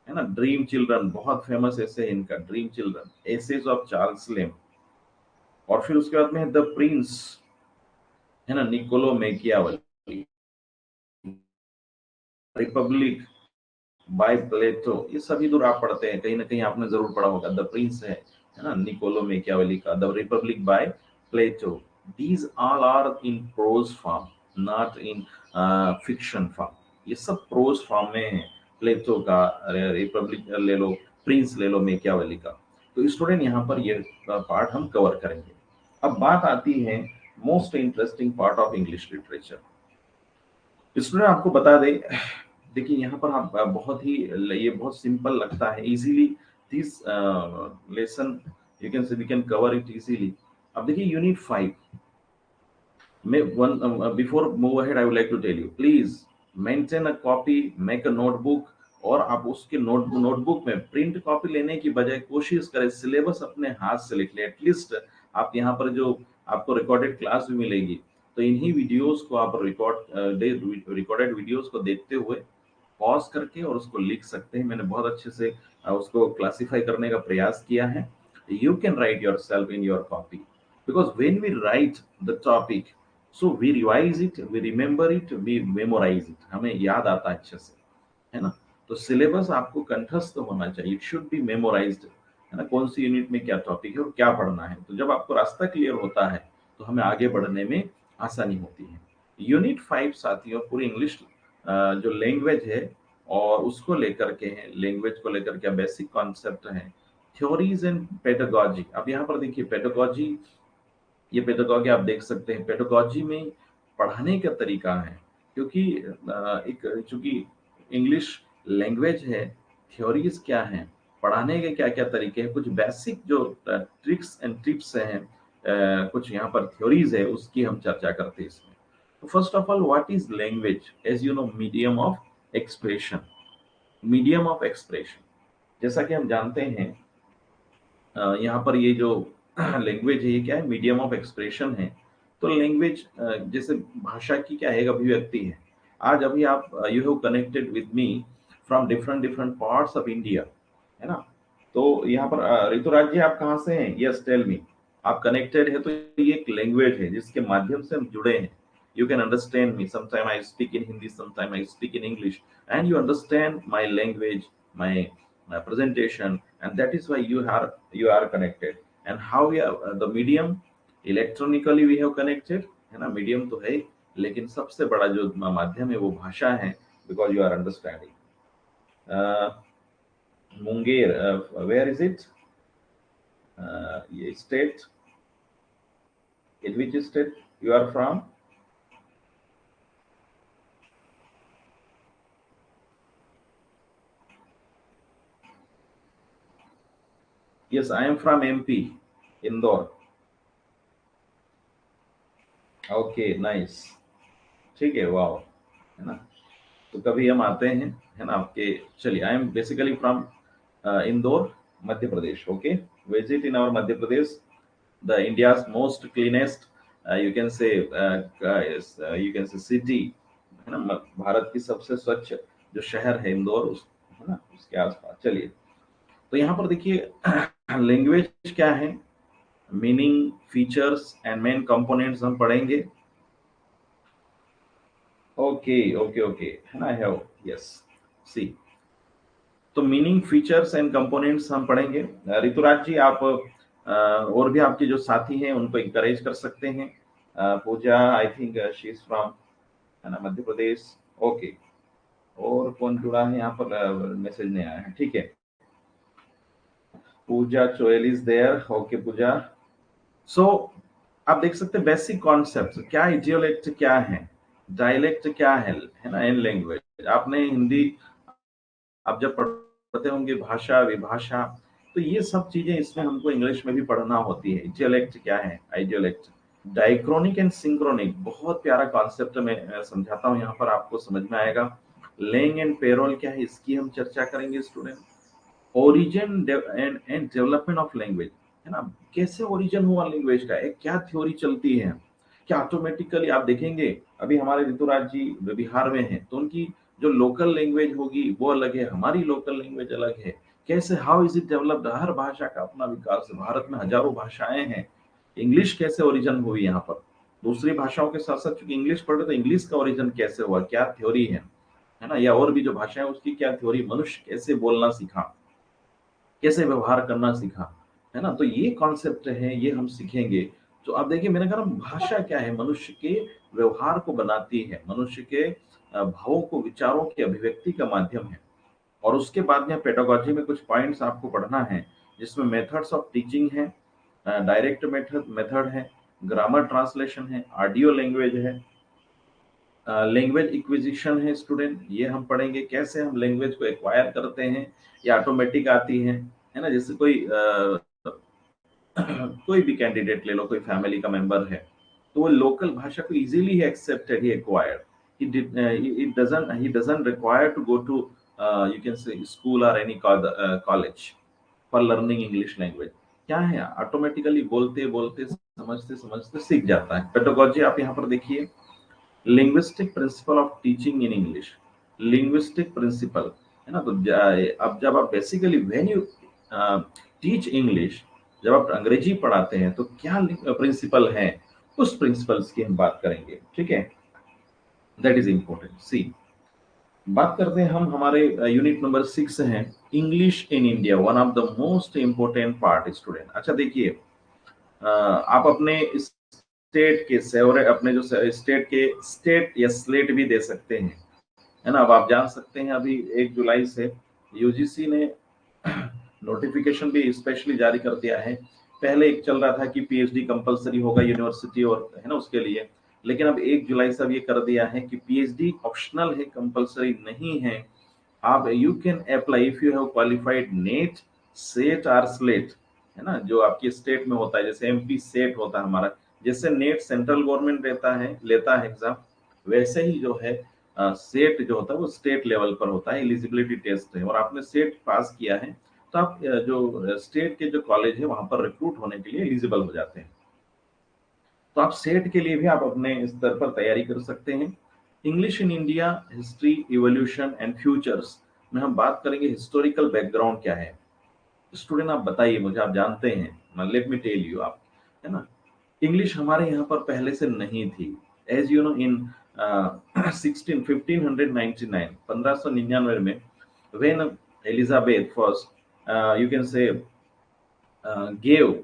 है ना, ड्रीम चिल्ड्रन, बहुत फेमस ऐसे है इनका, dream children, essays of Charles Lamb. और फिर उसके बाद में है द प्रिंस, है ना, निकोलो मैकियावेली, रिपब्लिक बाय प्लेटो, ये सभी दूर आप पढ़ते हैं, कहीं ना कहीं आपने जरूर पढ़ा होगा। द प्रिंस है ना, निकोलो मैकियावेली का, the republic by Plato. These all are in prose form, not in fiction form. ये सब प्रोज फॉर्म में है। प्लेटो का रिपब्लिक ले लो, प्रिंस ले लो मैकियावेली का। तो स्टूडेंट यहाँ पर ये पार्ट हम कवर करेंगे। अब बात आती है most interesting part of English literature. Student आपको बता दे, देखिए यहाँ पर आप बहुत ही, ये बहुत सिंपल लगता है, easily this lesson you can say we can cover it easily. अब देखिए यूनिट 5 में one, before move ahead I would like to tell you, please maintain a copy, make a notebook. और आप उसके नोटबुक में print copy लेने की बजाय कोशिश करें सिलेबस अपने हाथ से लिख ले एटलीस्ट। आप यहाँ पर जो आपको रिकॉर्डेड क्लास भी मिलेगी, तो इन्हीं वीडियोस को आप रिकॉर्डेड वीडियोस को देखते हुए पॉज करके और उसको लिख सकते हैं। मैंने बहुत अच्छे से उसको क्लासिफाई करने का प्रयास किया है। You can write your self in your copy, because when we write the topic, so we revise it, we remember it, we memorise it, हमें याद आता है अच्छे से, है ना। तो सिलेबस आपको कंठस्थ होना चाहिए, इट शुड बी मेमोराइज्ड, है ना, कौन सी यूनिट में क्या टॉपिक है और क्या पढ़ना है। तो जब आपको रास्ता क्लियर होता है तो हमें आगे बढ़ने में आसानी होती है। यूनिट 5 साथियों पूरी इंग्लिश जो लैंग्वेज है और उसको लेकर के है, लैंग्वेज को लेकर के बेसिक कॉन्सेप्ट है, थ्योरीज एंड पेडागॉजी। अब यहाँ पर देखिए पेडागॉजी, ये पेडागॉजी आप देख सकते हैं, पेडागॉजी में पढ़ाने का तरीका है, क्योंकि एक चूंकि इंग्लिश लैंग्वेज है, थ्योरीज क्या है, पढ़ाने के क्या क्या तरीके हैं, कुछ बेसिक जो ट्रिक्स एंड टिप्स हैं, कुछ यहाँ पर थ्योरीज है, उसकी हम चर्चा करते हैं इसमें। तो first of all, what is language? As you know, medium of expression, medium of expression. जैसा कि हम जानते हैं, यहाँ पर ये जो लैंग्वेज है, ये क्या है? मीडियम ऑफ एक्सप्रेशन है। तो लैंग्वेज जैसे भाषा की क्या है? एक अभिव्यक्ति है। आज अभी आप you have connected with me from different different parts of India, है ना। तो यहाँ पर ऋतुराज जी आप कहाँ से हैं? Yes tell me. आप कनेक्टेड है तो ये एक लैंग्वेज है जिसके माध्यम से हम जुड़े हैं। You can understand me, sometime I speak in Hindi, sometime I speak in English, and you understand my language, my presentation, and that is why you are connected. And how we are the medium, electronically we have connected, है ना। Medium तो है, लेकिन सबसे बड़ा जो माध्यम है वो भाषा है, because you are understanding. Munger, where is it? ये state, in which state you are from? Yes, I am from MP, Indore. Okay, nice, ठीक है, वाह, है ना। तो कभी हम आते हैं, है ना, आपके। चलिए, I am basically from Indore, Madhya Pradesh. Okay, visit in our Madhya Pradesh, the India's most cleanest, you can say, you can say city, है ना, भारत की सबसे स्वच्छ जो शहर है इंदौर, उस, है ना, उसके आसपास। चलिए, तो यहाँ पर देखिए लैंग्वेज क्या है, meaning, features and main components हम पढ़ेंगे। ओके ओके ओके, है ना, है, यस, सी। तो मीनिंग, फीचर्स एंड कंपोनेंट्स हम पढ़ेंगे। ऋतुराज जी आप और भी आपके जो साथी हैं उनको इंकरेज कर सकते हैं। Pooja, I think she is from, है ना, मध्य प्रदेश। ओके, और कौन जुड़ा है यहाँ पर? मैसेज नहीं आया है, ठीक है। पूजा चोएल इज देयर। ओके पूजा। सो आप देख सकते हैं बेसिक कॉन्सेप्ट क्या, इडियोलेक्ट क्या है, डायलेक्ट क्या है ना, इन लैंग्वेज आपने हिंदी आप जब पढ़ते होंगे, भाषा विभाषा, तो ये सब चीजें इसमें हमको इंग्लिश में भी पढ़ना होती है। इडियोलेक्ट क्या है, आइडियोलेक्ट, डाइक्रोनिक एंड सिंक्रोनिक बहुत प्यारा कॉन्सेप्ट मैं समझाता हूँ, यहाँ पर आपको समझ में आएगा। लेइंग एंड पेरोल क्या है इसकी हम चर्चा करेंगे student. Origin and development of language, है ना, कैसे ओरिजिन हुआ लैंग्वेज का, एक क्या थ्योरी चलती है, क्या ऑटोमेटिकली आप देखेंगे। अभी हमारे ऋतुराज जी बिहार में हैं, तो उनकी जो लोकल लैंग्वेज होगी वो अलग है, हमारी लोकल लैंग्वेज अलग है। कैसे, हाउ इज इट डेवलप्ड, हर भाषा का अपना विकास है, भारत में हजारों भाषाएं हैं। इंग्लिश कैसे ओरिजिन हुई यहाँ पर, दूसरी भाषाओं के साथ साथ चूंकि इंग्लिश पढ़ रहे तो इंग्लिश का ओरिजिन कैसे हुआ, क्या थ्योरी है ना, या और भी जो भाषाएं उसकी क्या थ्योरी, मनुष्य कैसे बोलना सीखा, कैसे व्यवहार करना सीखा, है ना। तो ये कॉन्सेप्ट है, ये हम सीखेंगे। तो आप देखिए, मैंने कहा ना, भाषा क्या है, मनुष्य के व्यवहार को बनाती है, मनुष्य के भावों को, विचारों की अभिव्यक्ति का माध्यम है। और उसके बाद में पेडागोजी में कुछ पॉइंट्स आपको पढ़ना है, जिसमें मेथड्स ऑफ टीचिंग है, डायरेक्ट मेथड मेथड है, ग्रामर ट्रांसलेशन है, ऑडियो लैंग्वेज है, लैंग्वेज इक्विजिशन है स्टूडेंट, ये हम पढ़ेंगे कैसे हम लैंग्वेज को एक्वायर करते हैं, या ऑटोमेटिक आती है ना। जैसे कोई कोई भी कैंडिडेट ले लो, कोई फैमिली का मेंबर है, तो वो लोकल भाषा को easily he accepted, he acquired, he doesn't require to go to you can say school or any college for learning English language। क्या है, ऑटोमेटिकली बोलते बोलते समझते समझते सीख जाता है। पेडागोजी आप यहाँ पर देखिए, linguistic principle of teaching in English, linguistic principle, है ना। तो अब जब आप basically when you teach English, जब आप अंग्रेजी पढ़ाते हैं तो क्या प्रिंसिपल है, उस प्रिंसिपल्स की हम बात करेंगे, ठीक है। That is important. सी, बात करते हैं हम, हमारे यूनिट नंबर 6 है, English in India, one of the most important part student. अच्छा देखिए, आप अपने स्टेट के सेवरे, अपने जो स्टेट के स्टेट या स्लेट भी दे सकते हैं, है ना। अब आप जान सकते हैं, अभी 1 जुलाई से यूजीसी ने नोटिफिकेशन भी स्पेशली जारी कर दिया है। पहले एक चल रहा था कि पीएचडी कंपलसरी होगा यूनिवर्सिटी और, है ना, उसके लिए, लेकिन अब 1 जुलाई से अब ये कर दिया है कि पीएचडी ऑप्शनल है, कंपलसरी नहीं है। आप, you can apply if you have qualified net, set और स्लेट, है ना, जो आपकी स्टेट में होता है, जैसे एमपी सेट होता है हमारा, जैसे नेट सेंट्रल गवर्नमेंट लेता है एग्जाम, वैसे ही जो है सेट जो होता है वो स्टेट लेवल पर होता है, एलिजिबिलिटी टेस्ट है, और आपने सेट पास किया है तो आप जो स्टेट के जो कॉलेज है वहां पर रिक्रूट होने के लिए एलिजिबल हो जाते हैं। तो आप सेट के लिए भी आप अपने स्तर पर तैयारी कर सकते हैं। English in India, history, evolution and futures में हम बात करेंगे, हिस्टोरिकल बैकग्राउंड क्या है। स्टूडेंट आप बताइए मुझे, आप जानते हैं, लेट मी टेल यू, आप, है ना, इंग्लिश हमारे यहाँ पर पहले से नहीं थी। एज यू नो, इन 1599, 1599 में, when Elizabeth first, you can से, gave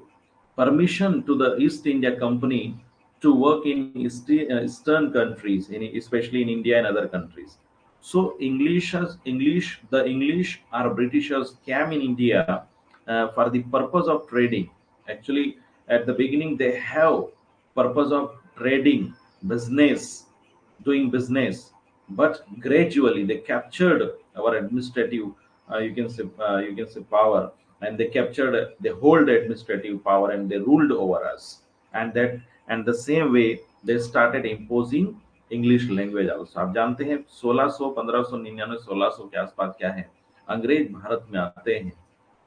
permission to the East India Company to work in Eastern countries, especially in India and other countries. So the English or Britishers came in India for the purpose of trading. Actually, at the beginning, they have purpose of trading, business, doing business, but gradually they captured our administrative, you can say power, and they captured, they hold administrative power and they ruled over us, and that, and the same way they started imposing English language also. आप जानते हैं 1600, 1599, 1600 के आसपास क्या है, अंग्रेज भारत में आते हैं,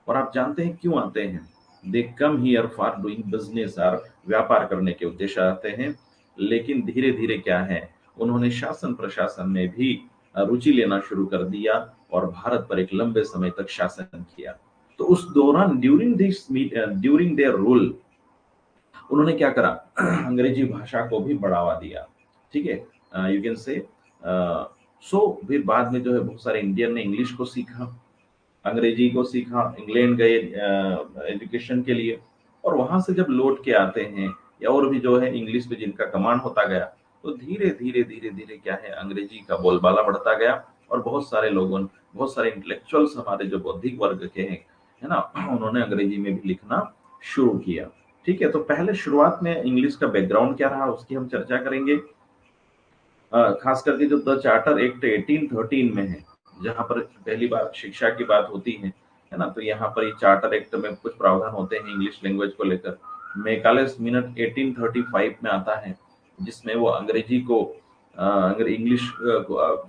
और आप जानते हैं क्यों आते हैं, they come here for doing business, और व्यापार करने के उद्देश्य आते हैं। लेकिन धीरे धीरे क्या है, उन्होंने शासन प्रशासन में भी रुचि लेना शुरू कर दिया, और भारत पर एक लंबे समय तक शासन किया। तो उस दौरान, ड्यूरिंग देयर रूल, उन्होंने क्या करा, अंग्रेजी भाषा को भी बढ़ावा दिया, ठीक है, यू कैन से। सो फिर बाद में जो है बहुत सारे इंडियन ने इंग्लिश को सीखा, अंग्रेजी को सीखा, इंग्लैंड गए एजुकेशन के लिए, और वहां से जब लौट के आते हैं, या और भी जो है इंग्लिश पे जिनका कमांड होता गया, तो धीरे धीरे धीरे धीरे क्या है, अंग्रेजी का बोलबाला बढ़ता गया, और बहुत सारे इंटेलेक्चुअल्स हमारे जो बौद्धिक वर्ग के हैं, है ना, उन्होंने अंग्रेजी में भी लिखना शुरू किया। ठीक है, तो पहले शुरुआत में इंग्लिश का बैकग्राउंड क्या रहा उसकी हम चर्चा करेंगे। खास करके जो द चार्टर एक्ट 1813 में है, जहां पर पहली बार शिक्षा की बात होती है ना, तो यहाँ पर ये चार्टर एक्ट में कुछ प्रावधान होते हैं इंग्लिश लैंग्वेज को लेकर। मैकाले मिनट 1835 में आता है, जिसमें वो अंग्रेजी को अगर इंग्लिश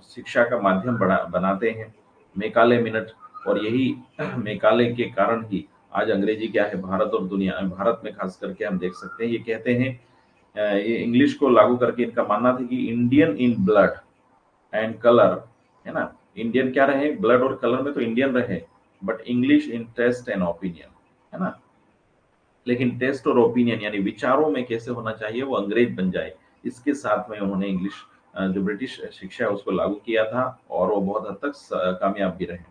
शिक्षा का माध्यम बनाते हैं, मैकाले मिनट। और यही मैकाले के कारण ही आज अंग्रेजी क्या है, भारत और दुनिया, भारत में खास करके हम देख सकते हैं, ये कहते हैं ये इंग्लिश को लागू करके इनका मानना था कि Indian in blood and colour, है ना, इंडियन क्या रहे, ब्लड और कलर में तो इंडियन रहे, but English in taste and opinion, है ना, लेकिन टेस्ट और ओपिनियन यानी विचारों में कैसे होना चाहिए वो अंग्रेज बन जाए, इसके साथ में उन्होंने इंग्लिश जो ब्रिटिश शिक्षा है उसको लागू किया था, और वो बहुत हद तक कामयाब भी रहे।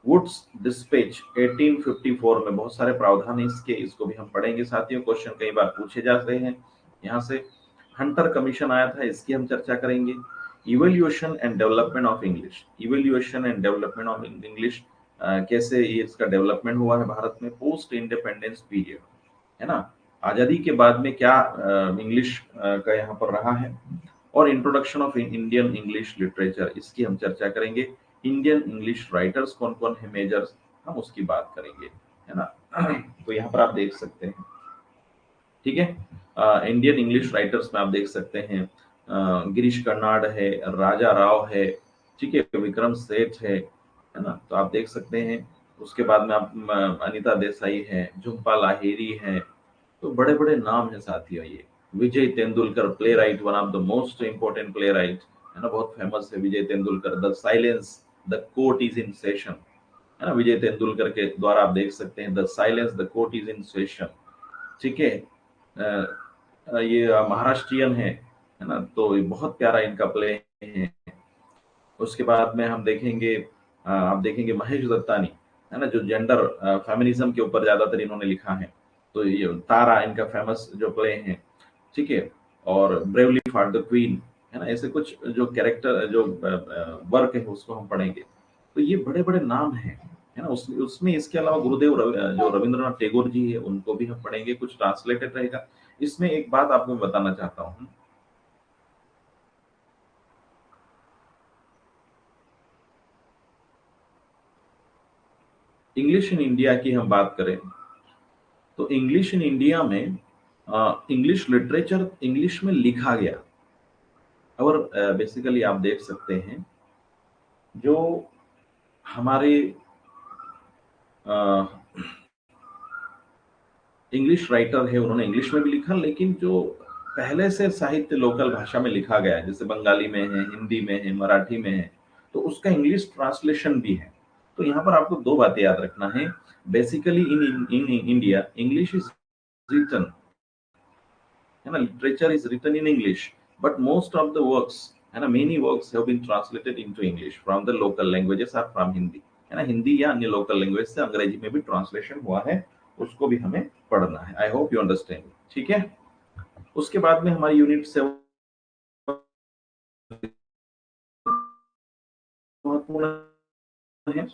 वुड्स डिस्पैच 1854 में बहुत सारे प्रावधान है इसके, इसको भी हम पढ़ेंगे साथियों, क्वेश्चन कई बार पूछे जाते हैं यहाँ से। हंटर कमीशन आया था, इसकी हम चर्चा करेंगे। Evolution and development of English, evolution and development of English, कैसे ये इसका डेवलपमेंट हुआ है भारत में पोस्ट इंडिपेंडेंस पीरियड, है ना, आजादी के बाद में क्या इंग्लिश का यहाँ पर रहा है। और introduction of Indian English literature, इसकी हम चर्चा करेंगे। इंडियन इंग्लिश राइटर्स कौन कौन है मेजर्स, हम उसकी बात करेंगे, है ना। तो यहाँ पर आप देख सकते हैं, ठीक है, इंडियन इंग्लिश राइटर्स में आप देख सकते हैं गिरीश कर्नाड है, राजा राव है, ठीक है, विक्रम सेठ है ना, तो आप देख सकते हैं। उसके बाद में आप अनीता देसाई है, झुम्पा लाहिरी है, तो बड़े बड़े नाम है साथियों ये। Vijay Tendulkar playwright, one of the most important playwright, है ना, बहुत फेमस है Vijay Tendulkar. The silence, the court is in session, है ना, विजय तेंदुलकर के द्वारा आप देख सकते हैं the silence the court is in session, ठीक है। ये महाराष्ट्रियन है ना, तो ये बहुत प्यारा इनका प्ले है। उसके बाद में हम देखेंगे आप देखेंगे महेश दत्तानी, है ना, जो जेंडर फेमिनिज्म के ऊपर ज्यादातर इन्होंने लिखा है, तो ये तारा इनका फेमस जो प्ले है, ठीक है। और ब्रेवली फॉर द क्वीन, है ना, ऐसे कुछ जो कैरेक्टर जो वर्क है उसको हम पढ़ेंगे। तो ये बड़े बड़े नाम हैं, है ना, उसमें इसके अलावा गुरुदेव जो रविंद्रनाथ टैगोर जी है उनको भी हम पढ़ेंगे, कुछ ट्रांसलेटेड रहेगा। इसमें एक बात आपको मैं बताना चाहता हूँ, इंग्लिश इन इंडिया की हम बात करें तो इंग्लिश इन इंडिया में इंग्लिश लिटरेचर इंग्लिश में लिखा गया। और बेसिकली आप देख सकते हैं जो हमारे इंग्लिश राइटर है उन्होंने इंग्लिश में भी लिखा, लेकिन जो पहले से साहित्य लोकल भाषा में लिखा गया है, जैसे बंगाली में है, हिंदी में है, मराठी में है, तो उसका इंग्लिश ट्रांसलेशन भी है। तो यहाँ पर आपको दो बातें याद रखना है। Basically in in India English is written, है ना, literature is written in English, but most of the works, है ना, many works have been translated into English from the local languages और फ्रॉम हिंदी, है ना, हिंदी या अन्य लोकल लैंग्वेज से अंग्रेजी में भी ट्रांसलेशन हुआ है, उसको भी हमें पढ़ना है। आई होप यू अंडरस्टैंड, ठीक है। उसके बाद में हमारी यूनिट 7 महत्वपूर्ण है।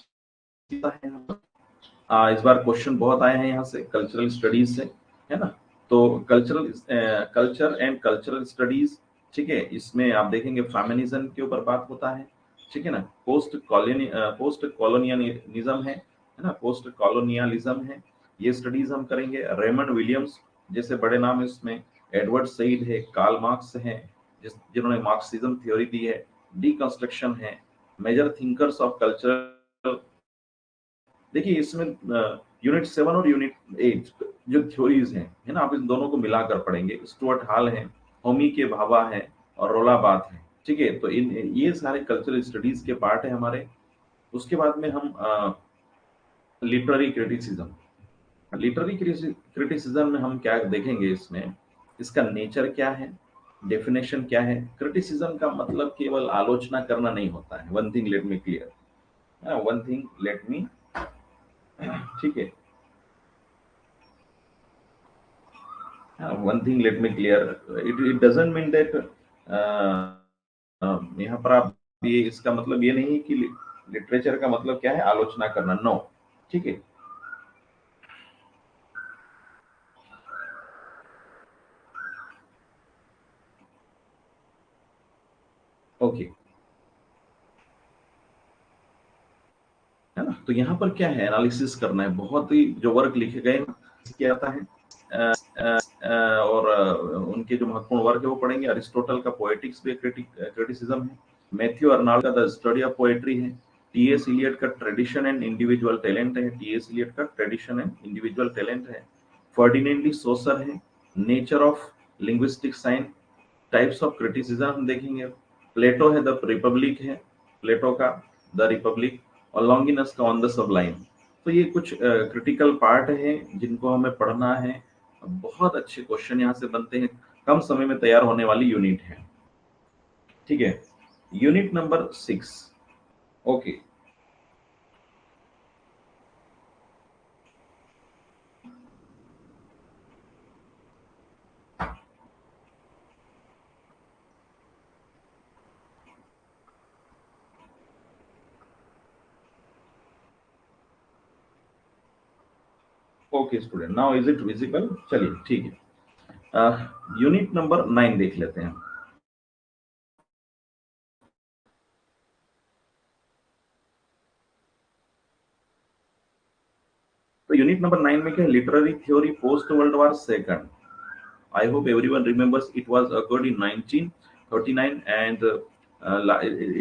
इस बार क्वेश्चन बहुत आए हैं यहाँ से कल्चरल स्टडीज से, है ना, तो कल्चर एंड कल्चरल स्टडीज, ठीक है, इसमें आप देखेंगे फेमिनिज्म के ऊपर बात होता है, ठीक है ना, पोस्ट कॉलोनियलिज्म है ना, पोस्ट कॉलोनियलिज्म है, ये स्टडीज हम करेंगे। रेमंड विलियम्स जैसे बड़े नाम है इसमें, एडवर्ड सईद है, कार्ल मार्क्स है, जिन्होंने मार्क्सिज्म थ्योरी दी है, डीकंस्ट्रक्शन है, मेजर थिंकर्स ऑफ कल्चर। देखिए इसमें यूनिट 7 और यूनिट 8 जो थ्योरीज हैं, है ना, आप इन दोनों को मिलाकर पढ़ेंगे। स्टुअर्ट हॉल है, होमी के भाभा है, और रोला बाथ है, ठीक है, तो इन ये सारे कल्चरल स्टडीज के पार्ट है हमारे। उसके बाद में हम लिटरेरी क्रिटिसिज्म, लिटरेरी क्रिटिसिज्म में हम क्या देखेंगे, इसमें इसका नेचर क्या है, डेफिनेशन क्या है। क्रिटिसिज्म का मतलब केवल आलोचना करना नहीं होता है, one thing let me clear, one thing let मी, ठीक है, one thing let me clear, it it doesn't mean that यहाँ पर आप, ये इसका मतलब ये नहीं है कि लिटरेचर का मतलब क्या है आलोचना करना, नो, ठीक है। ओके, है ना, तो यहाँ पर क्या है एनालिसिस करना है, बहुत ही जो वर्क लिखे गए हैं, क्या आता है और उनके जो महत्वपूर्ण वर्क है वो पढ़ेंगे। अरिस्टोटल का पोएटिक्स पे क्रिटिसिज्म है। मैथ्यू अर्नाल्ड का द स्टडी ऑफ पोएट्री है। टीएस इलियट का ट्रेडिशन एंड इंडिविजुअल टैलेंट है। टीएस इलियट का ट्रेडिशन एंड इंडिविजुअल टैलेंट है। फर्डिनेंड डी सोसर है, nature of linguistic science, types of criticism हम देखेंगे। प्लेटो है, द रिपब्लिक है, प्लेटो का द रिपब्लिक, और लॉन्गिनस का ऑन द सबलाइन। तो ये कुछ क्रिटिकल पार्ट है जिनको हमें पढ़ना है। बहुत अच्छे क्वेश्चन यहाँ से बनते हैं, कम समय में तैयार होने वाली यूनिट है। ठीक है, unit number 6। Okay, okay student, now is it visible? चलिए ठीक है, यूनिट नंबर 9 देख लेते हैं। तो यूनिट नंबर 9 में क्या है? Literary theory post world war second. I hope everyone remembers it was occurred in 1939 and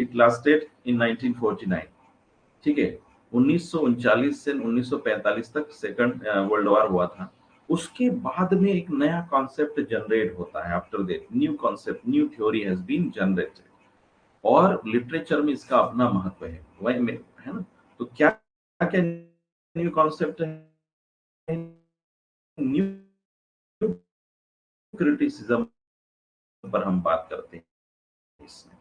it lasted in 1949। ठीक है, 1939 से 1945 तक सेकंड वर्ल्ड वॉर हुआ था। उसके बाद में एक नया कॉन्सेप्ट जनरेट होता है। After that new concept, new theory has been generated, और लिटरेचर में इसका अपना महत्व है, वही में है ना। तो क्या क्या न्यू कॉन्सेप्ट है? न्यू क्रिटिसिज्म पर हम बात करते हैं इसमें।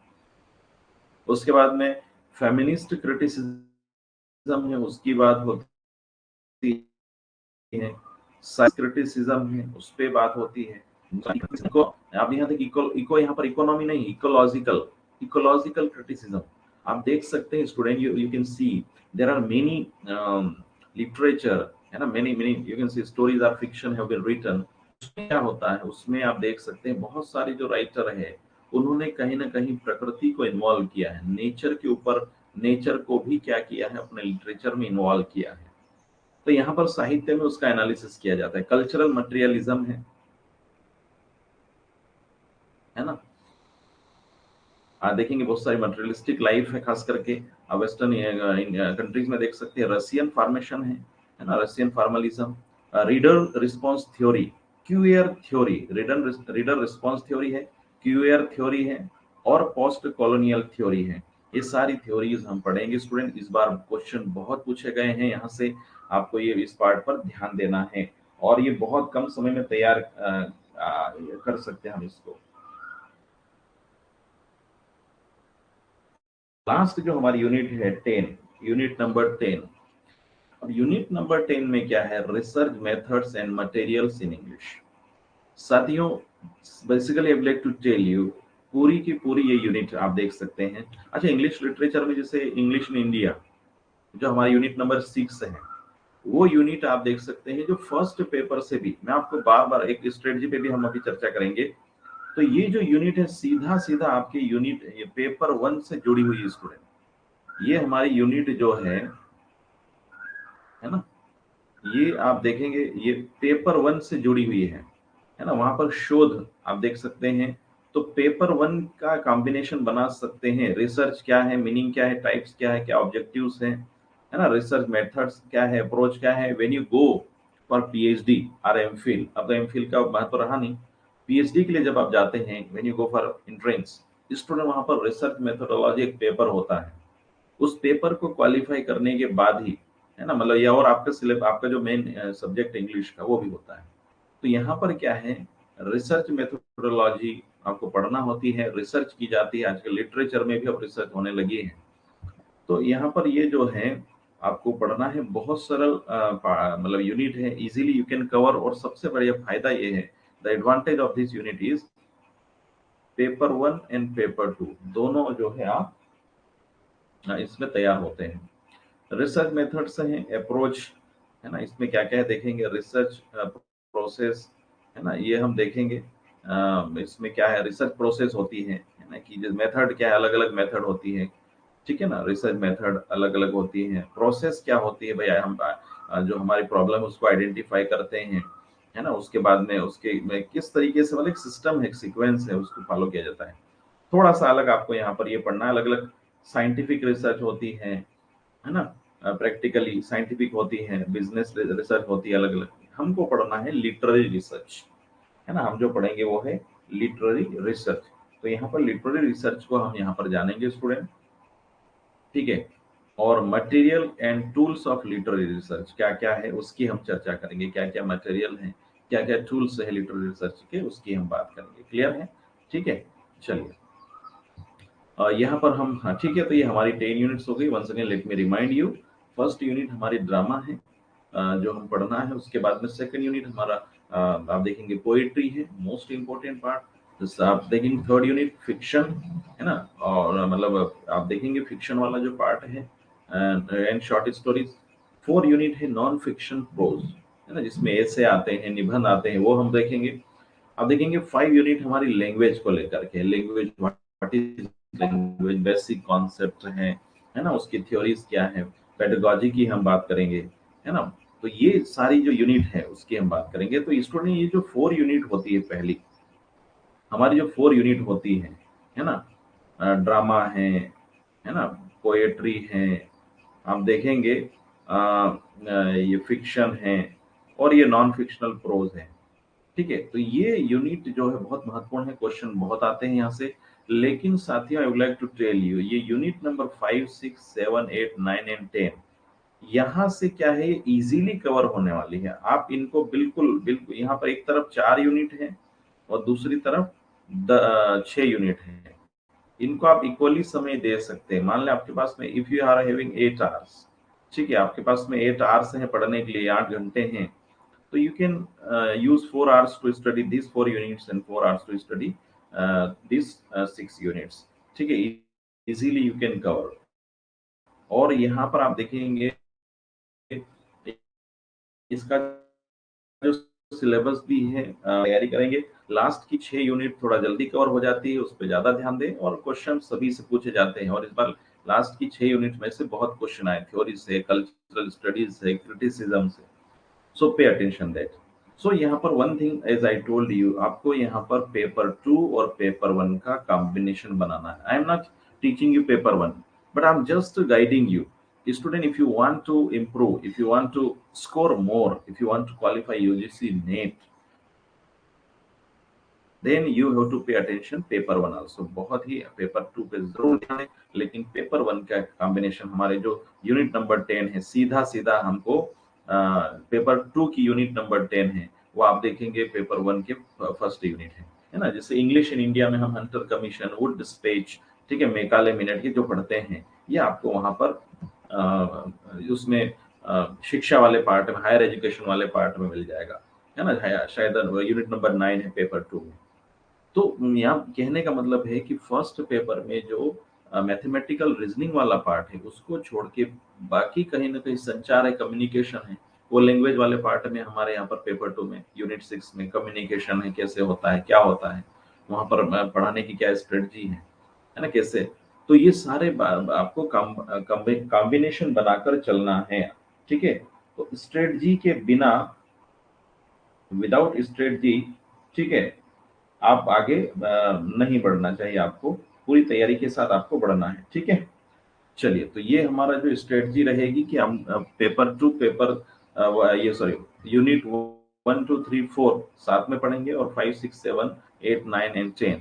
उसके बाद में फेमिनिस्ट क्रिटिसिज्म है, उसकी बात होती है। साइंस क्रिटिसिज्म है, उस पे बात होती है। इको, आप यहाँ तक इको यहाँ पर इकोनॉमी नहीं, इकोलॉजिकल, इकोलॉजिकल क्रिटिसिज्म आप देख सकते हैं student. You can see there are many literature, है ना, many many you can see stories or fiction have been written. उसमें क्या होता है, उसमें आप देख सकते हैं बहुत सारे जो राइटर है उन्होंने कहीं ना कहीं प्रकृति को इन्वॉल्व किया है, नेचर के ऊपर, नेचर को भी क्या किया है, अपने लिटरेचर में इन्वॉल्व किया है। तो यहाँ पर साहित्य में उसका एनालिसिस किया जाता है। कल्चरल मटेरियलिज्म है ना। आप देखेंगे बहुत सारी मटेरियलिस्टिक लाइफ है, खास करके वेस्टर्न कंट्रीज में देख सकते हैं। रशियन फॉर्मेशन है ना, Russian formalism. Reader response theory, queer theory, reader response theory है, क्यूएर थ्योरी है, और पोस्ट कॉलोनियल थ्योरी है। ये सारी थ्योरीज हम पढ़ेंगे स्टूडेंट। इस बार क्वेश्चन बहुत पूछे गए हैं यहाँ से, आपको ये इस पार्ट पर ध्यान देना है, और ये बहुत कम समय में तैयार कर सकते हैं हम इसको। लास्ट जो हमारी यूनिट है 10, यूनिट नंबर 10। अब यूनिट नंबर 10 में क्या है? Research methods and materials in English. साथियों, basically I would like to tell you, पूरी की पूरी ये यूनिट आप देख सकते हैं। अच्छा, इंग्लिश लिटरेचर में जैसे इंग्लिश इन इंडिया जो हमारा यूनिट नंबर 6 है, वो यूनिट आप देख सकते हैं जो फर्स्ट पेपर से भी, मैं आपको बार बार एक स्ट्रेटजी पे भी हम अभी चर्चा करेंगे। तो ये जो यूनिट है सीधा सीधा आपके यूनिट ये पेपर 1 से जुड़ी हुई है स्टूडेंट। ये हमारी यूनिट जो है ना, ये आप देखेंगे ये पेपर 1 से जुड़ी हुई है ना। वहां पर शोध आप देख सकते हैं। तो पेपर 1 का कॉम्बिनेशन बना सकते हैं। रिसर्च क्या है, मीनिंग क्या है, टाइप्स क्या है, क्या ऑब्जेक्टिव्स हैं, है ना। रिसर्च मेथड्स क्या है, अप्रोच क्या है। When you go for PhD और एमफिल, अब तो एमफिल का महत्व रहा नहीं, पीएचडी के लिए जब आप जाते हैं, when you go for entrance student, वहां पर रिसर्च मेथोडोलॉजी एक पेपर होता है। उस पेपर को क्वालिफाई करने के बाद ही, है ना, मतलब ये, और आपका सिलेबस, आपका जो मेन सब्जेक्ट इंग्लिश का वो भी होता है। तो यहाँ पर क्या है, रिसर्च मेथोडोलॉजी आपको पढ़ना होती है, रिसर्च की जाती है। आजकल लिटरेचर में भी अब रिसर्च होने लगी है। तो यहाँ पर ये जो है आपको पढ़ना है, बहुत सरल मतलब यूनिट है, इजीली यू कैन कवर। और सबसे बढ़िया फायदा ये है, the advantage of this unit is paper 1 and paper 2 दोनों जो है आप इसमें तैयार होते हैं। रिसर्च मेथड्स हैं, अप्रोच, है ना, इसमें क्या क्या है देखेंगे। रिसर्च प्रोसेस, है ना, ये हम देखेंगे। इसमें क्या है, रिसर्च प्रोसेस होती है ना, कि मेथड क्या है, अलग अलग मेथड होती है। ठीक है ना, रिसर्च मेथड अलग अलग होती है। प्रोसेस क्या होती है भाई, हम जो हमारी प्रॉब्लम है उसको आइडेंटिफाई करते हैं। है ना। उसके बाद में उसके में किस तरीके से मतलब एक सिस्टम है, एक सीक्वेंस है, उसको फॉलो किया जाता है। थोड़ा सा अलग आपको यहाँ पर ये पढ़ना है। अलग अलग साइंटिफिक रिसर्च होती है ना। प्रैक्टिकली साइंटिफिक होती है, बिजनेस रिसर्च होती है, अलग अलग। हमको पढ़ना है लिटरेरी रिसर्च, है ना। हम जो पढ़ेंगे वो है लिटरेरी रिसर्च। तो यहाँ पर लिटरेरी रिसर्च को हम यहाँ पर जानेंगे स्टूडेंट, ठीक है। और material and tools of literary research क्या क्या है उसकी हम चर्चा करेंगे। क्या क्या मटेरियल है, क्या क्या टूल्स है लिटरेरी रिसर्च के, उसकी हम बात करेंगे। क्लियर है, ठीक है। चलिए यहाँ पर हम, हाँ ठीक है। तो ये हमारी 10 यूनिट्स हो गई। Once again let me remind you, first unit हमारी ड्रामा है, जो हम पढ़ना है। उसके बाद में सेकंड यूनिट हमारा आप देखेंगे पोएट्री है, मोस्ट इंपॉर्टेंट पार्ट। तो आप देखेंगे थर्ड यूनिट फिक्शन, है ना। और मतलब आप देखेंगे फिक्शन वाला जो पार्ट है and short stories. Four unit है नॉन फिक्शन प्रोज, है ना, जिसमें ऐसे आते हैं, निबंध आते हैं, वो हम देखेंगे। अब देखेंगे 5 यूनिट हमारी लैंग्वेज को लेकर के। Language, what is language, basic concept है ना, उसकी थ्योरीज क्या है, पेडागोजी की हम बात करेंगे, है ना। तो ये सारी जो यूनिट है उसकी हम बात करेंगे। तो स्टूडेंट ये जो 4 यूनिट होती है, पहली हमारी जो 4 यूनिट होती है ना, ड्रामा है ना, पोएट्री है, आप देखेंगे ये फिक्शन है, और ये नॉन फिक्शनल प्रोज है, ठीक है। तो ये यूनिट जो है बहुत महत्वपूर्ण है, क्वेश्चन बहुत आते हैं यहाँ से। लेकिन साथियों I would like to tell you, ये यूनिट नंबर 5, 6, 7, 8, 9 एंड 10 यहाँ से क्या है, ये इजीली कवर होने वाली है। आप इनको बिल्कुल बिल्कुल, यहाँ पर एक तरफ 4 यूनिट है और दूसरी तरफ 6 यूनिट है। इनको आप इक्वली समय दे सकते हैं। मान लें आपके पास में, if you are having 8 hours, ठीक है, आपके पास में 8 आवर्स हैं पढ़ने के लिए, 8 घंटे हैं। So you can use 4 hours to study these 4 units and 4 hours to study these 6 units, ठीक है। Easily you can cover. और यहाँ पर आप देखेंगे इसका जो सिलेबस भी है, तैयारी करेंगे। लास्ट की 6 यूनिट थोड़ा जल्दी कवर हो जाती है, उस पर ज्यादा ध्यान दें, और क्वेश्चन सभी से पूछे जाते हैं। और इस बार लास्ट की 6 यूनिट में से बहुत क्वेश्चन आए, थ्योरी से, कल्चरल स्टडीज से, क्रिटिसिज्म से। सो पे अटेंशन दैट। सो यहाँ पर one thing as I told you, आपको यहाँ पर पेपर 2 और पेपर 1 का कॉम्बिनेशन बनाना है। I am not teaching you paper 1, but I am just guiding you. Student, if you want to improve, if you want to score more, if you want to qualify UGC NET, then you have to pay attention paper 1 also। बहुत ही paper 2 पे जरूर ध्यान दें, लेकिन paper 1 का combination, हमारे जो unit number 10 है, सीधा सीधा हमको पेपर 2 की यूनिट नंबर 10 है, वो आप देखेंगे पेपर 1 के फर्स्ट यूनिट है ना। जैसे इंग्लिश इन इंडिया में हम हंटर कमीशन, वुड स्पेच, ठीक है, मैकाले मिनट, ये जो पढ़ते हैं, ये आपको वहां पर उसमें शिक्षा वाले पार्ट में, हायर एजुकेशन वाले पार्ट में मिल जाएगा, है ना। शायद यूनिट नंबर 9 है पेपर 2 में। तो यहाँ कहने का मतलब है कि फर्स्ट पेपर में जो मैथमेटिकल रीजनिंग वाला पार्ट है, उसको छोड़ के बाकी कहीं ना कहीं संचार है, कम्युनिकेशन है, वो लैंग्वेज वाले पार्ट में हमारे यहाँ पर पेपर 2 में यूनिट 6 में कम्युनिकेशन है, कैसे होता है, क्या होता है वहां पर, पढ़ाने की क्या स्ट्रेटजी है ना, कैसे। तो ये सारे आपको कॉम्बिनेशन बनाकर चलना है, ठीक है। तो स्ट्रेटजी के बिना, विदाउट स्ट्रेटजी, ठीक है, आप आगे नहीं बढ़ना चाहिए। आपको पूरी तैयारी के साथ आपको बढ़ना है, ठीक है। चलिए, तो ये हमारा जो स्ट्रेटजी रहेगी कि हम पेपर 2, ये सॉरी, यूनिट 1, 2, 3, 4 साथ में पढ़ेंगे, और 5, 6, 7, 8, 9 एंड 10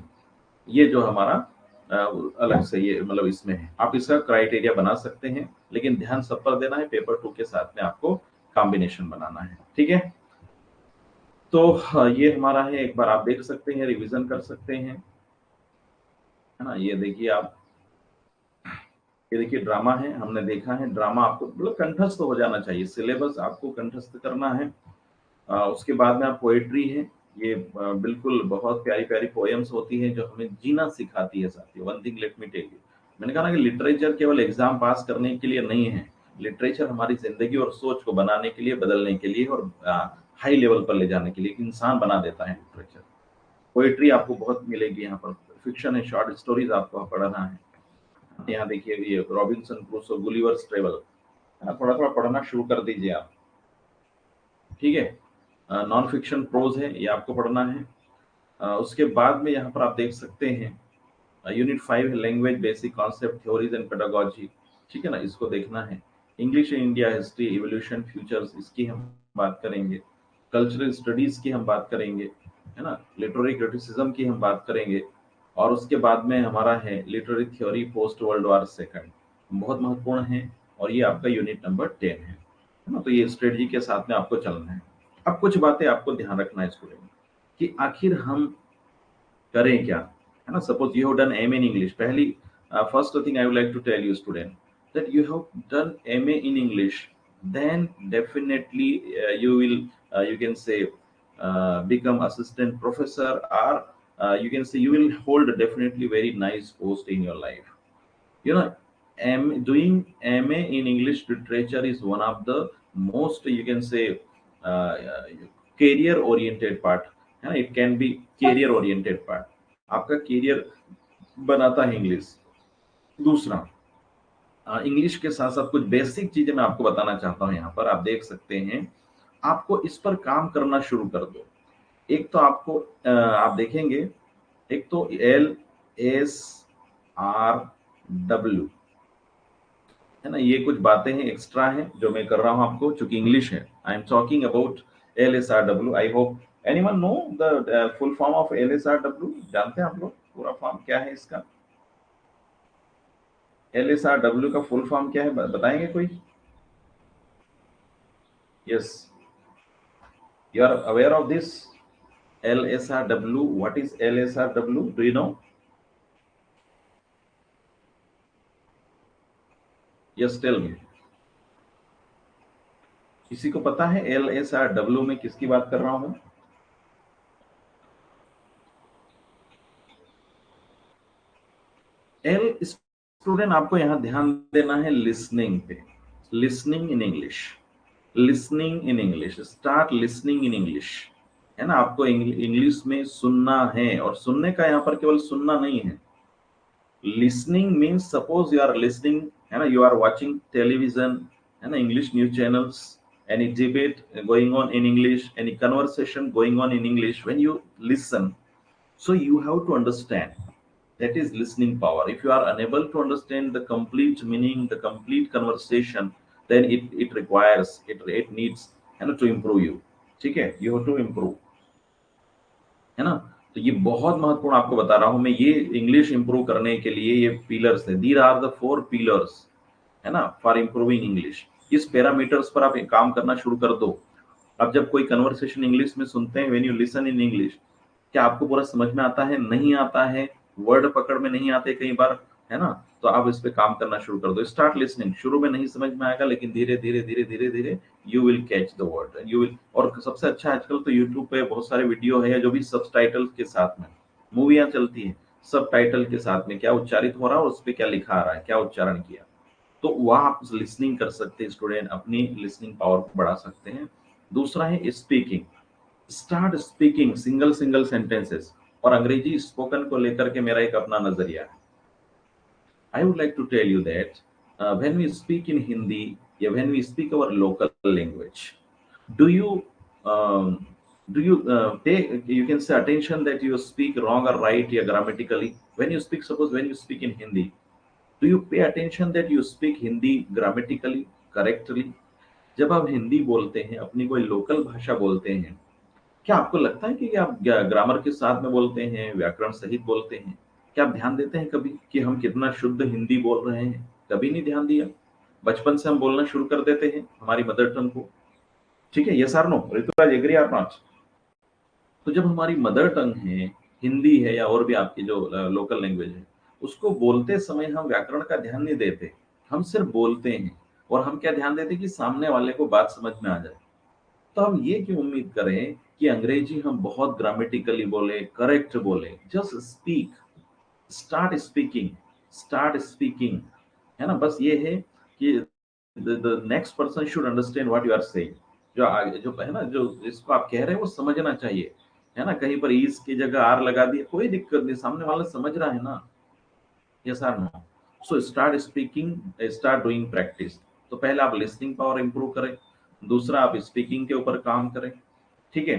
ये जो हमारा अलग से ये मतलब इसमें है। आप इसका क्राइटेरिया बना सकते हैं, लेकिन ध्यान सब पर देना है, पेपर 2 के साथ में आपको कॉम्बिनेशन बनाना है, ठीक है। तो ये हमारा है, एक बार आप देख सकते हैं, रिवीजन कर सकते हैं, है ना। ये देखिए आप, ये देखिए ड्रामा है, हमने देखा है। ड्रामा आपको मतलब कंठस्थ हो जाना चाहिए, सिलेबस आपको कंठस्थ करना है। उसके बाद में आप पोएट्री है, ये बिल्कुल बहुत प्यारी प्यारी पोएम्स होती है जो हमें जीना सिखाती है साथियों। One thing let me tell you, मैंने कहा ना कि लिटरेचर केवल एग्जाम पास करने के लिए नहीं है। लिटरेचर हमारी जिंदगी और सोच को बनाने के लिए, बदलने के लिए, और हाई लेवल पर ले जाने के लिए, एक इंसान बना देता है लिटरेचर। पोएट्री आपको बहुत मिलेगी यहाँ पर, फिक्शन है, शॉर्ट स्टोरीज आपको पढ़ना है। यहाँ देखिए ये रॉबिन्सन क्रूसो, गुलिवर्स ट्रेवल, थोड़ा थोड़ा पढ़ना शुरू कर दीजिए आप, ठीक है। नॉन फिक्शन प्रोज है, ये आपको पढ़ना है। उसके बाद में यहाँ पर आप देख सकते हैं unit 5 language basic concept theories and pedagogy, ठीक है ना, इसको देखना है। English in India history evolution futures, इसकी हम बात करेंगे। कल्चरल स्टडीज की हम बात करेंगे, है ना। लिटरेरी क्रिटिसिज्म की हम बात करेंगे। और उसके बाद में हमारा है literary theory post world war second, बहुत महत्वपूर्ण है। और ये आपका यूनिट नंबर 10 है ना। तो ये स्ट्रेटजी के साथ में आपको चलना है। अब कुछ बातें आपको ध्यान रखना है स्टूडेंट कि आखिर हम करें क्या, है ना। Suppose you have done MA in English, पहली first thing I would like to tell you student that you have done MA in English, then definitely you will you can say become assistant professor, or you can say you will hold definitely very nice post in your life, you know. Doing MA in English literature is one of the most, you can say, uh, career oriented part, है ना। It can be career oriented part, आपका career बनाता है English. दूसरा, English के साथ साथ कुछ बेसिक चीजें मैं आपको बताना चाहता हूँ। यहाँ पर आप देख सकते हैं, आपको इस पर काम करना शुरू कर दो। एक तो आपको आप देखेंगे, एक तो LSRW, है ना। ये कुछ बातें हैं, एक्स्ट्रा हैं जो मैं कर रहा हूं आपको, चूंकि इंग्लिश है। I am talking about LSRW। I hope anyone know the full form of LSRW। जानते हैं आप लोग पूरा फॉर्म क्या है इसका? LSRW का फुल फॉर्म क्या है, बताएंगे कोई? Yes, you are aware of this LSRW? What is LSRW, do you know? Yes, tell me. किसी को पता है LSRW में किसकी बात कर रहा हूं मैं? एल, स्टूडेंट आपको यहां ध्यान देना है लिसनिंग पे। Listening in English, listening in English, start listening in English, है ना। आपको इंग्लिश में सुनना है, और सुनने का यहाँ पर केवल सुनना नहीं है। Listening means suppose you are listening, है ना, यू आर वाचिंग टेलीविजन, है ना, इंग्लिश न्यूज चैनल्स, any debate going on in English, any conversation going on in English. When you listen, so you have to understand, that is listening power. If you are unable to understand the complete meaning, the complete conversation, then it requires, it needs, है ना, to improve you, ठीक है, you have to improve, है ना। तो ये बहुत महत्वपूर्ण आपको बता रहा हूं मैं। ये इंग्लिश इंप्रूव करने के लिए ये पिलर्स है, दीज आर द 4 पिलर्स, है ना, फॉर इंप्रूविंग इंग्लिश। इस पैरामीटर्स पर आप काम करना शुरू कर दो। अब जब कोई कन्वर्सेशन इंग्लिश में सुनते हैं, when you listen in English, क्या आपको पूरा समझ में आता है? नहीं आता है, वर्ड पकड़ में नहीं आते कई बार, है ना। तो आप इस पे काम करना शुरू कर दो। स्टार्ट लिसनिंग, शुरू में नहीं समझ में आएगा, लेकिन धीरे धीरे धीरे धीरे धीरे you will catch the word, you will. और सबसे अच्छा आजकल तो यूट्यूब पे बहुत सारे वीडियो है जो भी सबटाइटल के साथ में, मूवियां चलती हैं सब टाइटल के साथ में, क्या उच्चारित हो रहा है और उस पे क्या लिखा आ रहा है, क्या उच्चारण किया, तो वहां आप लिसनिंग कर सकते हैं स्टूडेंट, अपनी लिसनिंग पावर को बढ़ा सकते हैं। दूसरा है speaking, start speaking single single sentences. और अंग्रेजी स्पोकन को लेकर के मेरा एक अपना नजरिया है। I would like to tell you that when we speak in Hindi, या when we speak our local language, do you um, take, you can say, attention that you speak wrong or right, या grammatically? When you speak, suppose when you speak in Hindi, do you pay attention that you speak Hindi grammatically correctly? जब आप हिंदी बोलते हैं, अपनी कोई local भाषा बोलते हैं, क्या आपको लगता है कि आप ग्रामर के साथ में बोलते हैं, व्याकरण सहित बोलते हैं? क्या आप ध्यान देते हैं कभी कि हम कितना शुद्ध हिंदी बोल रहे हैं? कभी नहीं ध्यान दिया। बचपन से हम बोलना शुरू कर देते हैं हमारी मदर टंग को, ठीक है। Yes or no, Rituraj, agree or not? तो जब हमारी मदर टंग है, हिंदी है, या और भी आपकी जो लोकल लैंग्वेज है, उसको बोलते समय हम व्याकरण का ध्यान नहीं देते, हम सिर्फ बोलते हैं। और हम क्या ध्यान देते हैं कि सामने वाले को बात समझ में आ जाए। तो हम ये क्यों उम्मीद करें कि अंग्रेजी हम बहुत ग्रामेटिकली बोले, करेक्ट बोले? Just speak, start speaking, start speaking, है ना। बस ये है कि the next person should understand what you are saying. जो आगे जो है ना, जो इसको आप कह रहे हैं वो समझना चाहिए, है ना। कहीं पर ईज की जगह आर लगा दिया, कोई दिक्कत नहीं, सामने वाला समझ रहा है ना। Yes or no? So start speaking, start doing practice. तो पहले आप लिसनिंग पावर इंप्रूव करें, दूसरा आप स्पीकिंग के ऊपर काम करें, ठीक है।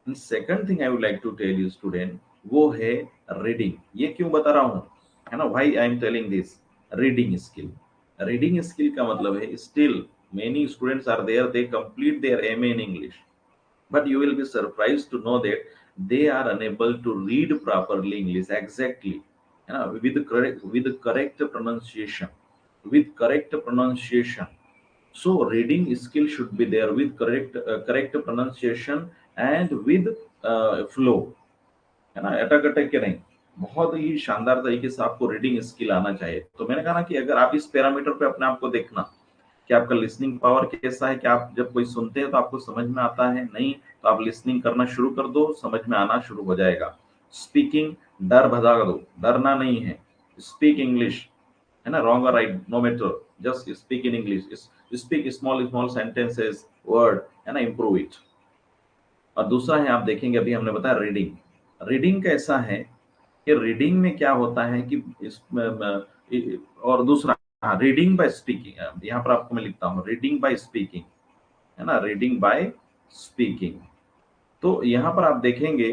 Second thing I would like to tell you student, वो है रीडिंग। ये क्यों बता रहा हूँ, है ना, why I am telling this, reading skill. Reading skill का मतलब है still many students are there, they complete their MA in English, but you will be surprised to know that they are unable to read properly English exactly, you know, with correct pronunciation, with correct pronunciation. So reading skill should be there with correct pronunciation and with flow, है ना, अटक अटक के नहीं, बहुत ही शानदार तरीके से आपको रीडिंग स्किल आना चाहिए। तो मैंने कहा ना कि अगर आप इस पैरामीटर पे अपने आप को देखना कि आपका लिसनिंग पावर कैसा है, कि आप जब कोई सुनते हैं तो आपको समझ में आता है, नहीं तो आप लिसनिंग करना शुरू कर दो, समझ में आना शुरू हो जाएगा। स्पीकिंग, डर भगा दो, डरना नहीं है, स्पीक इंग्लिश, है ना, रॉन्ग और right no matter, just speak in English, speak small small sentences word, है ना, इंप्रूव इट। और दूसरा है, आप देखेंगे अभी हमने बताया रीडिंग। रीडिंग कैसा है कि रीडिंग में क्या होता है कि और दूसरा, हाँ, रीडिंग बाय स्पीकिंग, यहाँ पर आपको मैं लिखता हूँ रीडिंग बाय स्पीकिंग, है ना, रीडिंग बाय स्पीकिंग। तो यहाँ पर आप देखेंगे,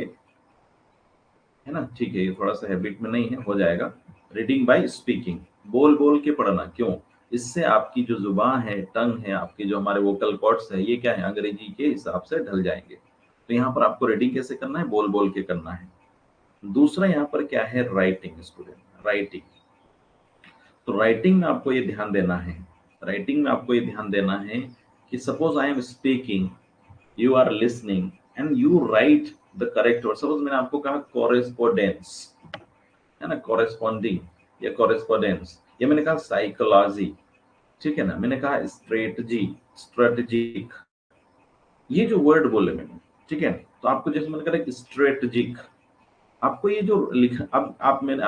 है ना, ठीक है, ये थोड़ा सा हैबिट में नहीं है, हो जाएगा। रीडिंग बाय स्पीकिंग, बोल बोल के पढ़ना। क्यों? इससे आपकी जो जुबान है, टंग है, आपकी जो हमारे वोकल कॉर्ड्स है, ये क्या है, अंग्रेजी के हिसाब से ढल जाएंगे। तो यहाँ पर आपको रीडिंग कैसे करना है, बोल बोल के करना है। दूसरा यहाँ पर क्या है, राइटिंग स्टूडेंट, राइटिंग। तो राइटिंग में आपको ये ध्यान देना है, राइटिंग में आपको ये ध्यान देना है कि suppose I am speaking, you are listening and you write the correct word. Suppose मैंने आपको कहा कोरेस्पोंडेंस, है ना, कोरेस्पॉन्डिंग या कोरेस्पोंडेंस, या मैंने कहा साइकोलॉजी, ठीक है ना, मैंने कहा स्ट्रेटजी, स्ट्रेटेजिक, ये जो वर्ड बोले मैंने, ठीक है। तो आपको जैसे मैंने कहा स्ट्रेटेजिक, आपको ये जो लिखा, अब आप मैंने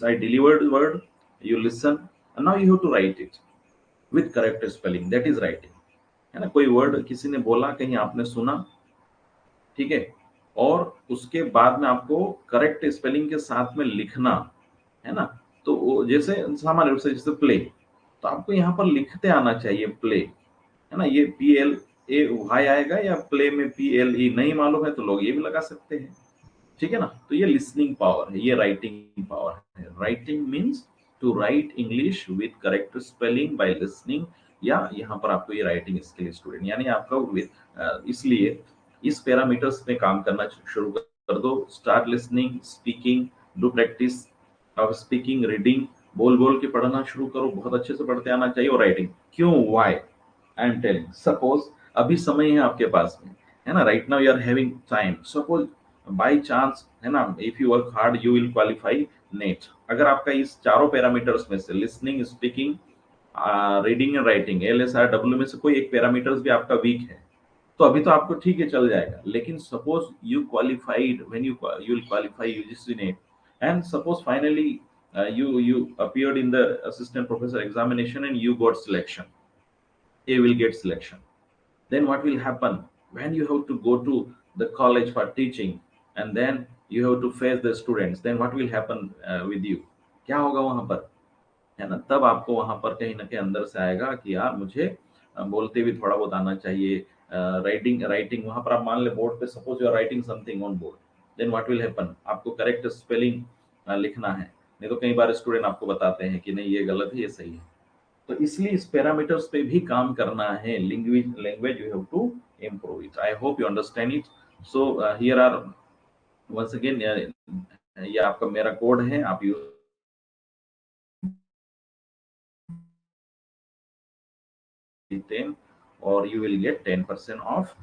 I delivered word, you listen, now you have to write it with correct spelling, that is writing, है ना। कोई वर्ड किसी ने बोला, कहीं आपने सुना, ठीक है, और उसके बाद में आपको करेक्ट स्पेलिंग के साथ में लिखना, है ना। तो जैसे सामान्य रूप से जैसे प्ले, तो आपको यहाँ पर लिखते आना चाहिए प्ले, है ना, ये PLA आएगा, या प्ले में PLE, नहीं मालूम है तो लोग ये भी लगा सकते हैं, ठीक है ना। तो ये लिसनिंग पावर है, ये राइटिंग पावर है। Writing means to write English with correct spelling by listening, या यहाँ पर आपको ये राइटिंग स्किल स्टूडेंट, यानी आपका इसलिए इस पैरामीटर्स में काम करना शुरू कर दो। Start listening, speaking, do practice of speaking, reading, बोल बोल के पढ़ना शुरू करो, बहुत अच्छे से पढ़ते आना चाहिए। और राइटिंग क्यों, why I am telling, suppose अभी समय है आपके पास में, है ना, right now you are having time, suppose by chance, है ना, if you work hard you will qualify NET. अगर आपका इस चारों पैरामीटर्स में से listening, speaking, reading and writing, LSR W में से कोई एक पैरामीटर्स भी आपका वीक है, तो अभी तो आपको ठीक है, चल जाएगा। लेकिन suppose you qualified, when you will qualify UGC net, and suppose finally you appeared in the assistant professor examination and you got selection, A will get selection. Then what will happen when you have to go to the college for teaching, and then you have to face the students, then what will happen with you, क्या होगा वहां पर, है ना। तब आपको वहां पर कहीं ना कहीं अंदर से आएगा कि यार मुझे बोलते भी थोड़ा बहुत आना चाहिए। राइटिंग, राइटिंग वहां पर आप मान ले बोर्ड पे, suppose you are writing something on board, then what will happen, आपको करेक्ट स्पेलिंग लिखना है, नहीं तो कई बार स्टूडेंट आपको बताते हैं कि नहीं ये गलत है, ये सही है। तो इसलिए इस पैरामीटर्स पे भी काम करना है। Language you have to improve it. I hope you understand it. So here are once again, ये आपका मेरा कोड है, आप यूज और यू विल गेट 10% ऑफ।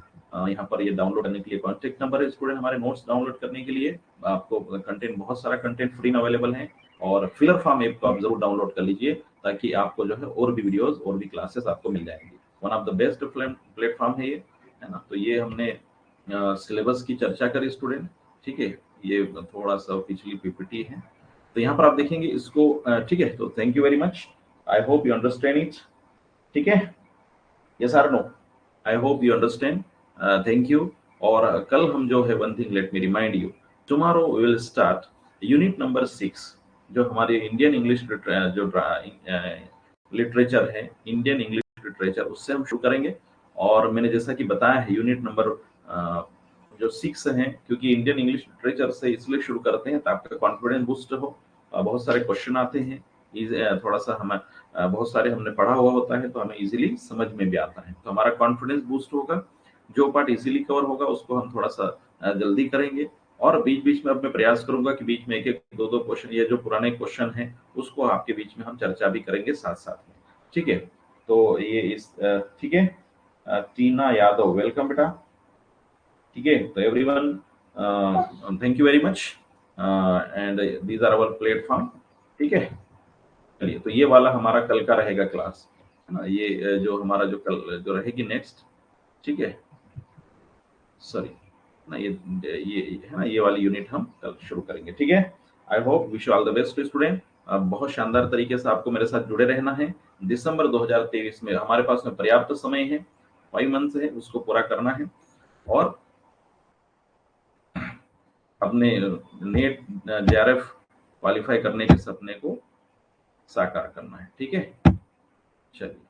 यहाँ पर ये डाउनलोड करने के लिए कॉन्टेक्ट नंबर है स्टूडेंट, हमारे नोट्स डाउनलोड करने के लिए। आपको कंटेंट, बहुत सारा कंटेंट फ्री में अवेलेबल है, और फिलर फॉर्म ऐप को आप जरूर डाउनलोड कर लीजिए, ताकि आपको जो है और भी वीडियोस और भी क्लासेस आपको मिल जाएंगी। One of the best platform है ये, है ना। तो ये हमने सिलेबस की चर्चा करी स्टूडेंट, ठीक है। ये थोड़ा सा पिछली PPT है, तो यहाँ पर आप देखेंगे इसको, ठीक है। तो thank you very much, I hope you understand it, ठीक है। Yes or no, I hope you understand, thank you. और कल हम जो है, one thing let me remind you, tomorrow we will start unit number 6, जो हमारे इंडियन इंग्लिश जो लिटरेचर है, इंडियन इंग्लिश लिटरेचर, उससे हम शुरू करेंगे। और मैंने जैसा कि बताया है यूनिट नंबर जो 6 हैं, क्योंकि इंडियन इंग्लिश लिटरेचर से इसलिए शुरू करते हैं ताकि कॉन्फिडेंस बूस्ट हो। बहुत सारे क्वेश्चन आते हैं, थोड़ा सा हमें बहुत सारे हमने पढ़ा हुआ होता है तो हमें इजीली समझ में भी आता है, तो हमारा कॉन्फिडेंस बूस्ट होगा। जो पार्ट इजीली कवर होगा उसको हम थोड़ा सा जल्दी करेंगे, और बीच बीच में अब मैं प्रयास करूंगा कि बीच में एक एक दो दो क्वेश्चन, ये जो पुराने क्वेश्चन हैं उसको आपके बीच में हम चर्चा भी करेंगे साथ साथ में। ठीक है, तो ये इस ठीक है, टीना यादव, वेलकम बेटा। ठीक है, तो everyone thank you very much, and these are our platform. ठीक है, चलिए, तो ये वाला हमारा कल का रहेगा क्लास, है ना, ये जो हमारा जो कल जो रहेगी नेक्स्ट। ठीक है, सॉरी ना, ये है ना, ये वाली यूनिट हम कल शुरू करेंगे। ठीक है, I hope, wish you all the best student. बहुत शानदार तरीके से आपको मेरे साथ जुड़े रहना है। दिसंबर 2023 में हमारे पास में पर्याप्त समय है, 5 मंथ्स है, उसको पूरा करना है और अपने नेट जेआरएफ क्वालिफाई करने के सपने को साकार करना है। ठीक है, चलिए।